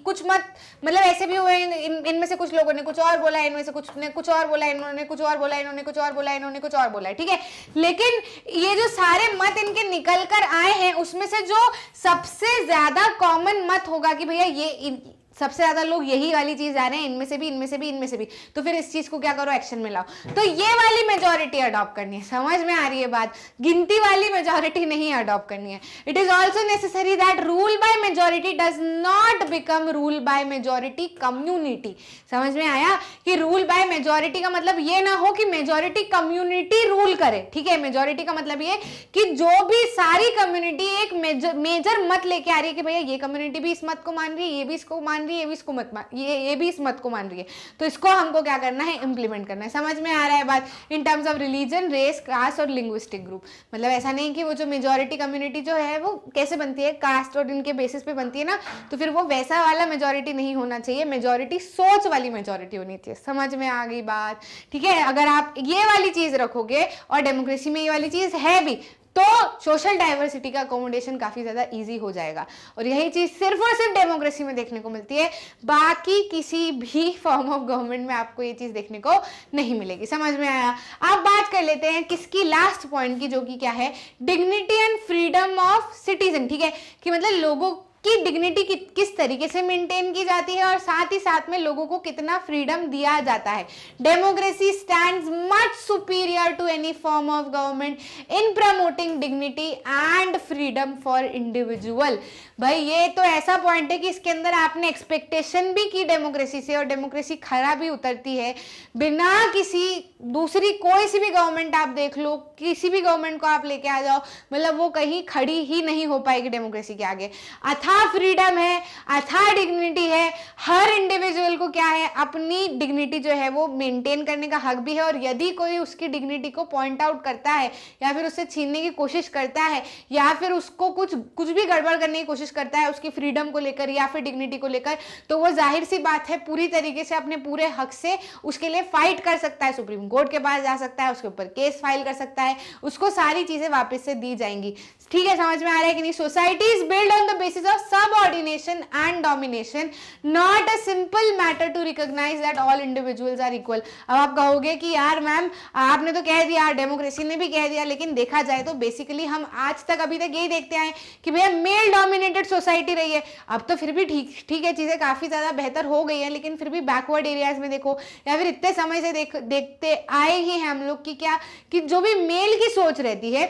कुछ मत मतलब ऐसे भी हुए, इनमें से कुछ लोगों ने कुछ और बोला, इनमें से कुछ ने कुछ और बोला, इन्होंने कुछ और बोला, इन्होंने कुछ और बोला, इन्होंने कुछ और बोला है, ठीक है। लेकिन ये जो सारे मत इनके निकल कर आए हैं उसमें से जो सबसे ज्यादा कॉमन मत होगा कि भैया ये सबसे ज्यादा लोग यही वाली चीज जा रहे हैं, इनमें से भी, इनमें से भी, इनमें से भी, तो फिर इस चीज को क्या करो, एक्शन में लाओ। तो ये वाली मेजॉरिटी अडॉप्ट करनी है, समझ में आ रही है बात। गिनती वाली मेजॉरिटी नहीं अडॉप्ट करनी है। It is also necessary that rule by majority does not become rule by majority community. समझ में आया कि रूल बाय मेजॉरिटी का मतलब ये ना हो कि मेजॉरिटी कम्युनिटी रूल करे, ठीक है। मेजॉरिटी का मतलब ये कि जो भी सारी कम्युनिटी एक मेजर मत लेके आ रही है कि भैया ये कम्युनिटी भी इस मत को मान रही है, ये भी इसको मान रही है, ये भी इसको मत मान, ये भी इस मत को मान रही है, तो इसको हमको क्या करना है, इंप्लीमेंट करना है। समझ में आ रहा है बात। In terms of religion, race, caste और लिंग्विस्टिक ग्रुप, मतलब ऐसा नहीं कि वो जो मेजॉरिटी कम्युनिटी जो है वो कैसे बनती है, कास्ट और इनके बेसिस पे बनती है ना, तो फिर वो वैसा वाला मेजॉरिटी नहीं होना चाहिए, मेजॉरिटी सोच वाली मेजॉरिटी होनी चाहिए। समझ में आ गई बात, ठीक है। अगर आप ये वाली चीज रखोगे और डेमोक्रेसी में ये वाली चीज है भी, तो सोशल डाइवर्सिटी का अकोमोडेशन काफी ज्यादा इजी हो जाएगा। और यही चीज सिर्फ और सिर्फ डेमोक्रेसी में देखने को मिलती है, बाकी किसी भी फॉर्म ऑफ गवर्नमेंट में आपको ये चीज देखने को नहीं मिलेगी। समझ में आया। अब बात कर लेते हैं किसकी, लास्ट पॉइंट की, जो कि क्या है, dignity and freedom of citizen, ठीक है। कि मतलब लोगों की डिग्निटी किस तरीके से मेंटेन की जाती है और साथ ही साथ में लोगों को कितना फ्रीडम दिया जाता है। Democracy stands much superior to any form of government in promoting dignity and freedom for individual. भाई ये तो ऐसा पॉइंट है कि इसके अंदर आपने एक्सपेक्टेशन भी की डेमोक्रेसी से और डेमोक्रेसी खरा भी उतरती है। बिना किसी दूसरी कोई सी भी गवर्नमेंट आप देख लो, किसी भी गवर्नमेंट को आप लेके आ जाओ, मतलब वो कहीं खड़ी ही नहीं हो पाएगी डेमोक्रेसी के आगे। अथाह फ्रीडम है, अथाह डिग्निटी है, हर इंडिविजुअल को क्या है, अपनी डिग्निटी जो है वो मेंटेन करने का हक भी है। और यदि कोई उसकी डिग्निटी को पॉइंट आउट करता है या फिर उससे छीनने की कोशिश करता है या फिर उसको कुछ भी गड़बड़ करने की कोशिश करता है उसकी फ्रीडम को लेकर या फिर डिग्निटी को लेकर, तो वो जाहिर सी बात है पूरी तरीके से अपने पूरे हक से उसके लिए फाइट कर सकता है, सुप्रीम कोर्ट के पास जा सकता है, उसके ऊपर केस फाइल कर सकता है, उसको सारी चीजें वापस से दी जाएंगी। ठीक है, समझ में आ रहा है कि नहीं। Society is build on the basis of subordination and domination, not a simple matter to recognise that all individuals are equal. अब आप कहोगे कि यार मैम आपने तो कह दिया, डेमोक्रेसी ने भी कह दिया, लेकिन देखा जाए तो बेसिकली हम आज तक अभी तक यही देखते आए कि भैया मेल डोमिनेटेड सोसाइटी रही है। अब तो फिर भी ठीक है, चीजें काफी ज्यादा बेहतर हो गई है, लेकिन फिर भी बैकवर्ड एरियाज में देखो या फिर इतने समय से देखते आए ही हैं हम लोग की क्या कि जो भी मेल की सोच रहती है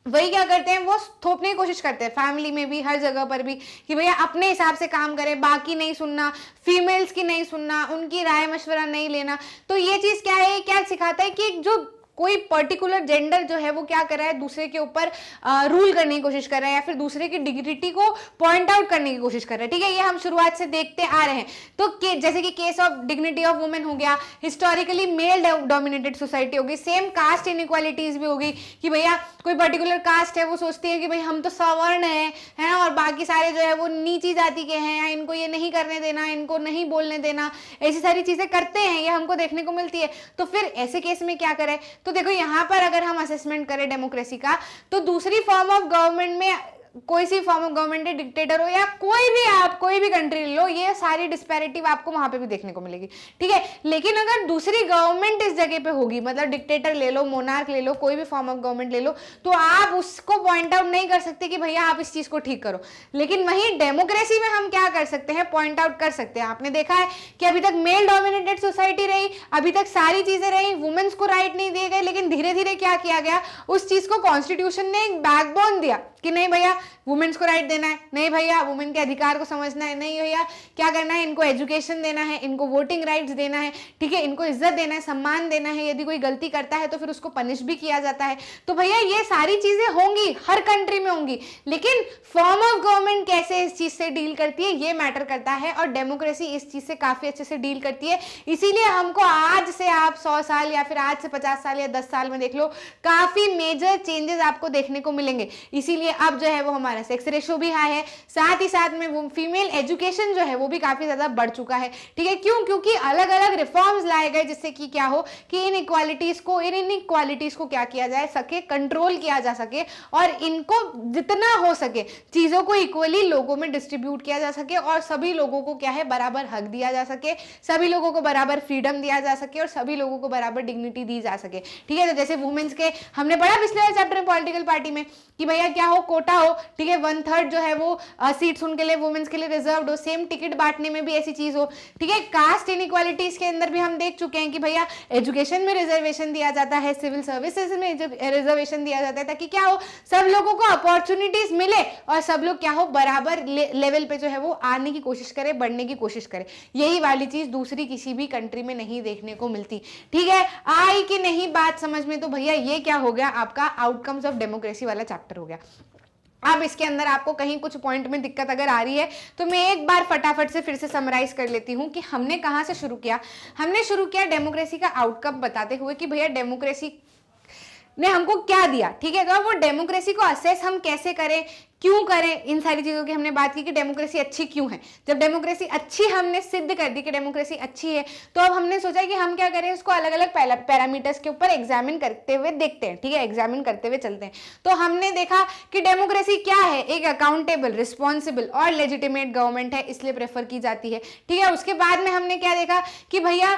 वही क्या करते हैं, वो थोपने की कोशिश करते हैं फैमिली में भी, हर जगह पर भी, कि भैया अपने हिसाब से काम करें, बाकी नहीं सुनना, फीमेल्स की नहीं सुनना, उनकी राय मशवरा नहीं लेना। तो ये चीज क्या है, क्या सिखाता है कि जो कोई पर्टिकुलर जेंडर जो है वो क्या कर रहा है, दूसरे के ऊपर रूल करने की कोशिश कर रहा है या फिर दूसरे की डिग्निटी को पॉइंट आउट करने की कोशिश कर रहा है। ठीक है, ये हम शुरुआत से देखते आ रहे हैं। तो जैसे कि case of dignity of women हो गया, हिस्टोरिकली मेल डोमिनेटेड सोसाइटी होगी, सेम कास्ट इनइक्वालिटीज भी होगी कि भैया कोई पर्टिकुलर कास्ट है वो सोचती है कि भाई हम तो सवर्ण है ना, और बाकी सारे जो है वो नीची जाति के हैं, या इनको ये नहीं करने देना, इनको नहीं बोलने देना, ऐसी सारी चीजें करते हैं, ये हमको देखने को मिलती है। तो फिर ऐसे केस में क्या करें, तो देखो यहाँ पर अगर हम असेसमेंट करें डेमोक्रेसी का, तो दूसरी फॉर्म ऑफ गवर्नमेंट में कोई सी फॉर्म ऑफ गवर्नमेंट है, डिक्टेटर हो या कोई भी कंट्री लो, ये सारी डिस्पैरिटी आपको वहां पे भी देखने को मिलेगी। ठीक है, लेकिन अगर दूसरी गवर्नमेंट इस जगह पे होगी, मतलब डिक्टेटर ले लो, मोनार्क ले लो, कोई भी फॉर्म ऑफ गवर्नमेंट ले लो, तो आप उसको पॉइंट आउट नहीं कर सकते कि भैया आप इस चीज को ठीक करो। लेकिन वहीं डेमोक्रेसी में हम क्या कर सकते हैं, पॉइंट आउट कर सकते हैं। आपने देखा है कि अभी तक मेल डोमिनेटेड सोसाइटी रही, अभी तक सारी चीजें रही, वुमेन्स को राइट नहीं दिए गए, लेकिन धीरे धीरे क्या किया गया, उस चीज को कॉन्स्टिट्यूशन ने एक बैकबोन दिया कि नहीं भैया वुमेन्स को राइट देना है, नहीं भैया वुमेन के अधिकार को समझना है, नहीं भैया क्या करना है, इनको एजुकेशन देना है, इनको वोटिंग राइट्स देना है, ठीक है, इनको इज्जत देना है, सम्मान देना है, यदि कोई गलती करता है तो फिर उसको पनिश भी किया जाता है। तो भैया ये सारी चीजें होंगी, हर कंट्री में होंगी, लेकिन फॉर्म ऑफ गवर्नमेंट कैसे इस चीज से डील करती है ये मैटर करता है, और डेमोक्रेसी इस चीज से काफी अच्छे से डील करती है। इसीलिए हमको आज से आप 100 साल या फिर आज से 50 साल या 10 साल में देख लो, काफी मेजर चेंजेस आपको देखने को मिलेंगे। इसीलिए अब जो है वो हमारा सेक्स रेशियो भी हाई है, साथ ही साथ में वो फीमेल एजुकेशन जो है वो भी काफी ज्यादा बढ़ चुका है, ठीक है। क्यों? क्योंकि अलग अलग रिफॉर्म्स लाए गए जिससे कि क्या हो कि इन इक्वालिटीज को क्या किया जा सके, कंट्रोल किया जा सके, और इनको जितना हो सके चीजों को इक्वली लोगों में डिस्ट्रीब्यूट किया जा सके, और सभी लोगों को क्या है बराबर हक दिया जा सके, सभी लोगों को बराबर फ्रीडम दिया जा सके, और सभी लोगों को बराबर डिग्निटी दी जा सके, ठीक है। तो जैसे वुमेन्स के हमने पढ़ा पिछले वाले चैप्टर में पॉलिटिकल पार्टी में कि भैया क्या हो, कोटा हो, ठीक है, 1/3 जो है वो सीट्स उनके लिए वुमेन्स के लिए रिजर्व्ड हो, सेम टिकट बांटने में भी ऐसी चीज हो, ठीक है। कास्ट इनइक्वालिटीज के अंदर भी हम देख चुके हैं कि भैया एजुकेशन में रिजर्वेशन दिया जाता है, सिविल सर्विसेज में रिजर्वेशन दिया जाता है, ताकि क्या हो सब लोगों को अपॉर्चुनिटीज मिले और सब लोग क्या हो बराबर लेवल पे जो है वो आने की कोशिश करे, बढ़ने की कोशिश करे। यही वाली चीज दूसरी किसी भी कंट्री में नहीं देखने को मिलती, ठीक है। आई कि नहीं बात समझ में? तो भैया ये क्या हो गया, आपका आउटकम्स ऑफ डेमोक्रेसी वाला चैप्टर हो गया। अब इसके अंदर आपको कहीं कुछ पॉइंट में दिक्कत अगर आ रही है तो मैं एक बार फटाफट से फिर से समराइज कर लेती हूं कि हमने कहां से शुरू किया। हमने शुरू किया डेमोक्रेसी का आउटकम बताते हुए कि भैया डेमोक्रेसी ने हमको क्या दिया, ठीक है। तो अब वो डेमोक्रेसी को असेस हम कैसे करें, क्यों करें, इन सारी चीजों की हमने बात की कि डेमोक्रेसी अच्छी क्यों है। जब डेमोक्रेसी अच्छी हमने सिद्ध कर दी कि डेमोक्रेसी अच्छी है, तो अब हमने सोचा कि हम क्या करें, इसको अलग अलग पैरामीटर्स के ऊपर एग्जामिन करते हुए देखते हैं, ठीक है, एग्जामिन करते हुए चलते हैं। तो हमने देखा कि डेमोक्रेसी क्या है, एक अकाउंटेबल, रिस्पॉन्सिबल और लेजिटिमेट गवर्नमेंट है, इसलिए प्रेफर की जाती है, ठीक है। उसके बाद में हमने क्या देखा कि भैया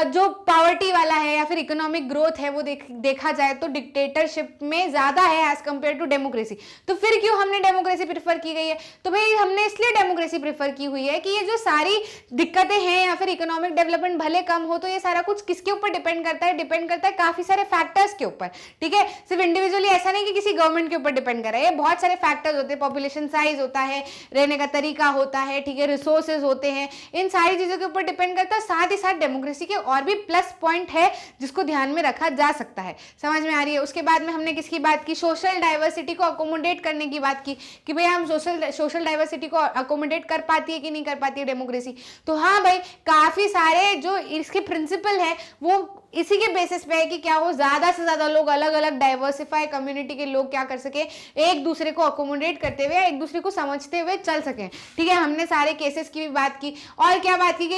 जो पावर्टी वाला है या फिर इकोनॉमिक ग्रोथ है वो देखा जाए तो डिक्टेटरशिप में ज्यादा है एज कंपेयर टू डेमोक्रेसी। तो फिर क्यों हमने डेमोक्रेसी प्रेफर की गई है? तो भाई हमने इसलिए डेमोक्रेसी प्रेफर की हुई है कि ये जो सारी दिक्कतें हैं या फिर इकोनॉमिक डेवलपमेंट भले कम हो, तो ये सारा कुछ किसके ऊपर डिपेंड करता है? डिपेंड करता है काफी सारे फैक्टर्स के ऊपर, ठीक है। सिर्फ इंडिविजुअली ऐसा नहीं कि किसी गवर्नमेंट के ऊपर डिपेंड कर रहा है, ये बहुत सारे फैक्टर्स होते हैं, पॉपुलेशन साइज होता है, रहने का तरीका होता है, ठीक है, रिसोर्सेज होते हैं, इन सारी चीजों के ऊपर डिपेंड करता है। साथ ही साथ डेमोक्रेसी के और भी प्लस पॉइंट है जिसको ध्यान में रखा जा सकता है। समझ में आ रही है? उसके बाद में हमने किसकी बात की? सोशल डाइवर्सिटी को अकोमोडेट करने की बात की कि भैया हम सोशल डाइवर्सिटी को अकोमोडेट कर पाती है कि नहीं कर पाती है डेमोक्रेसी। तो हाँ भाई, काफी सारे जो इसके प्रिंसिपल है वो इसी के बेसिस पे है कि क्या हो ज्यादा से ज्यादा लोग, अलग अलग डाइवर्सिफाई कम्युनिटी के लोग क्या कर सके, एक दूसरे को अकोमोडेट करते हुए, एक दूसरे को समझते हुए चल सके, ठीक है। हमने सारे केसेस की भी बात की, और क्या बात की कि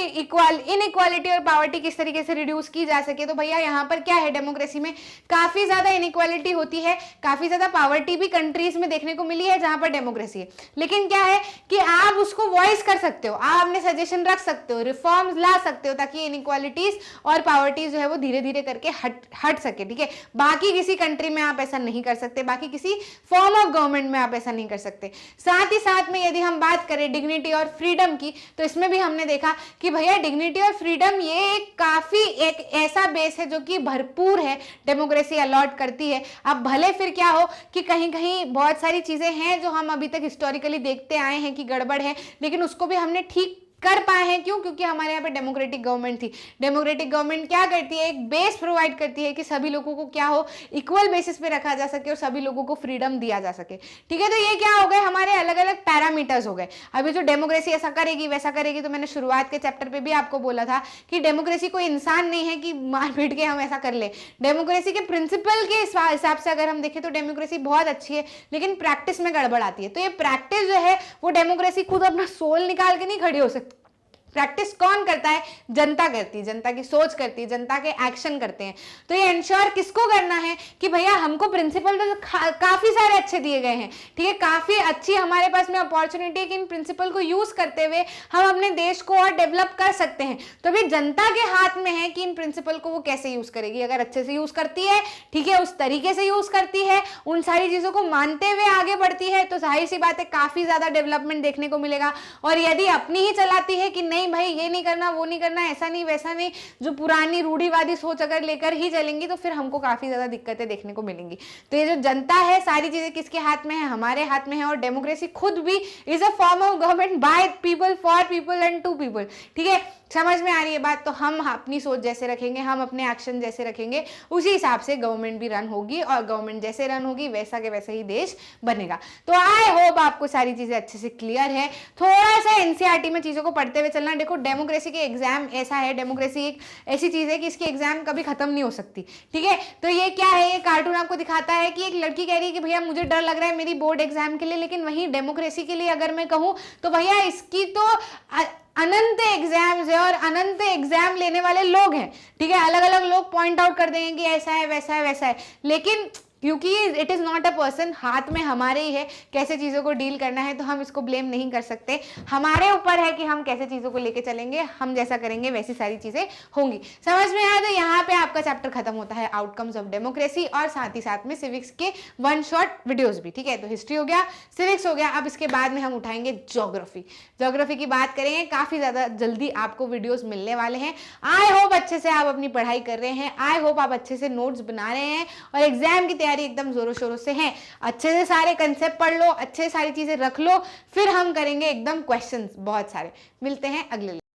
इनइक्वालिटी और पावर्टी किस तरीके से रिड्यूस की जा सके। तो भैया यहाँ पर क्या है, डेमोक्रेसी में काफी ज्यादा इनइक्वालिटी होती है, काफी ज्यादा पावर्टी भी कंट्रीज में देखने को मिली है जहां पर डेमोक्रेसी है, लेकिन क्या है कि आप उसको वॉइस कर सकते हो, आप अपने सजेशन रख सकते हो, रिफॉर्म्स ला सकते हो, ताकि इनइक्वालिटीज और पावर्टीज जो है वो धीरे धीरे करके हट सके, ठीक है। बाकी किसी कंट्री में आप ऐसा नहीं कर सकते, बाकी किसी फॉर्म ऑफ गवर्नमेंट में आप ऐसा नहीं कर सकते। साथ ही साथ में यदि हम बात करें डिग्निटी और फ्रीडम की, तो इसमें भी हमने देखा कि भैया डिग्निटी और फ्रीडम ये एक ऐसा बेस है जो कि भरपूर है, डेमोक्रेसी अलॉट करती है। अब भले फिर क्या हो कि कहीं कहीं बहुत सारी चीजें हैं जो हम अभी तक हिस्टोरिकली देखते आए हैं कि गड़बड़ है, लेकिन उसको भी हमने ठीक कर पाए हैं। क्यों? क्योंकि हमारे यहाँ पे डेमोक्रेटिक गवर्नमेंट थी। डेमोक्रेटिक गवर्नमेंट क्या करती है, एक बेस प्रोवाइड करती है कि सभी लोगों को क्या हो, इक्वल बेसिस पे रखा जा सके और सभी लोगों को फ्रीडम दिया जा सके, ठीक है। तो ये क्या हो गए, हमारे अलग अलग पैरामीटर्स हो गए। अभी जो डेमोक्रेसी ऐसा करेगी वैसा करेगी, तो मैंने शुरुआत के चैप्टर पे भी आपको बोला था कि डेमोक्रेसी कोई इंसान नहीं है कि मार पीट के हम ऐसा कर ले। डेमोक्रेसी के प्रिंसिपल के हिसाब से अगर हम देखें तो डेमोक्रेसी बहुत अच्छी है, लेकिन प्रैक्टिस में गड़बड़ आती है। तो ये प्रैक्टिस जो है वो डेमोक्रेसी खुद अपना सोल निकाल के नहीं खड़ी हो सकती। प्रैक्टिस कौन करता है? जनता करती है, जनता की सोच करती है, जनता के एक्शन करते हैं। तो ये इंश्योर किसको करना है कि भैया हमको प्रिंसिपल तो काफी सारे अच्छे दिए गए हैं, ठीक है, काफी अच्छी हमारे पास में अपॉर्चुनिटी है कि इन प्रिंसिपल को यूज करते हुए हम अपने देश को और डेवलप कर सकते हैं। तो भी जनता के हाथ में है कि इन प्रिंसिपल को वो कैसे यूज करेगी। अगर अच्छे से यूज करती है, ठीक है, उस तरीके से यूज करती है, उन सारी चीजों को मानते हुए आगे बढ़ती है, तो जाहिर सी बात है काफी ज्यादा डेवलपमेंट देखने को मिलेगा। और यदि अपनी ही चलाती है कि नहीं नहीं भाई ये नहीं करना, वो नहीं करना, ऐसा नहीं वैसा नहीं, जो पुरानी रूढ़िवादी सोच अगर लेकर ही चलेंगी तो फिर हमको काफी ज्यादा दिक्कतें देखने को मिलेंगी। तो ये जो जनता है, सारी चीजें किसके हाथ में है? हमारे हाथ में है। और डेमोक्रेसी खुद भी is a form of government by people, for people and to people. ठीक है, समझ में आ रही है बात? तो हम अपनी सोच जैसे रखेंगे, हम अपने एक्शन जैसे रखेंगे, उसी हिसाब से गवर्नमेंट भी रन होगी, और गवर्नमेंट जैसे रन होगी वैसा के वैसा ही देश बनेगा। तो आई होप आपको सारी चीजें अच्छे से क्लियर है। थोड़ा सा एनसीईआरटी में चीजों को पढ़ते हुए चलना। देखो डेमोक्रेसी के एग्जाम ऐसा है, डेमोक्रेसी एक ऐसी चीज है कि इसकी एग्जाम कभी खत्म नहीं हो सकती। ठीक है, तो ये क्या है, ये कार्टून आपको दिखाता है कि एक लड़की कह रही है कि भैया मुझे डर लग रहा है मेरी बोर्ड एग्जाम के लिए, लेकिन वहीं डेमोक्रेसी के लिए अगर मैं कहूँ तो भैया इसकी तो अनंत एग्जाम्स है और अनंत एग्जाम लेने वाले लोग हैं। ठीक है, अलग अलग लोग पॉइंट आउट कर देंगे कि ऐसा है वैसा है वैसा है, लेकिन क्योंकि it is not a person, हाथ में हमारे ही है कैसे चीज़ों को डील करना है, तो हम इसको ब्लेम नहीं कर सकते। हमारे ऊपर है कि हम कैसे चीज़ों को लेके चलेंगे, हम जैसा करेंगे वैसी सारी चीज़ें होंगी। समझ में आया? तो यहाँ पे आपका चैप्टर खत्म होता है आउटकम्स ऑफ डेमोक्रेसी, और साथ ही साथ में सिविक्स के वन शॉट वीडियोज भी। ठीक है, तो हिस्ट्री हो गया, सिविक्स हो गया। अब इसके बाद में हम उठाएंगे ज्योग्राफी। ज्योग्राफी की बात करेंगे, काफ़ी ज़्यादा जल्दी आपको वीडियोज़ मिलने वाले हैं। आई होप अच्छे से आप अपनी पढ़ाई कर रहे हैं, आई होप आप अच्छे से नोट्स बना रहे हैं और एग्जाम की एकदम जोरों शोरों से है। अच्छे से सारे कंसेप्ट पढ़ लो, अच्छे से सारी चीजें रख लो, फिर हम करेंगे एकदम क्वेश्चंस बहुत सारे। मिलते हैं अगले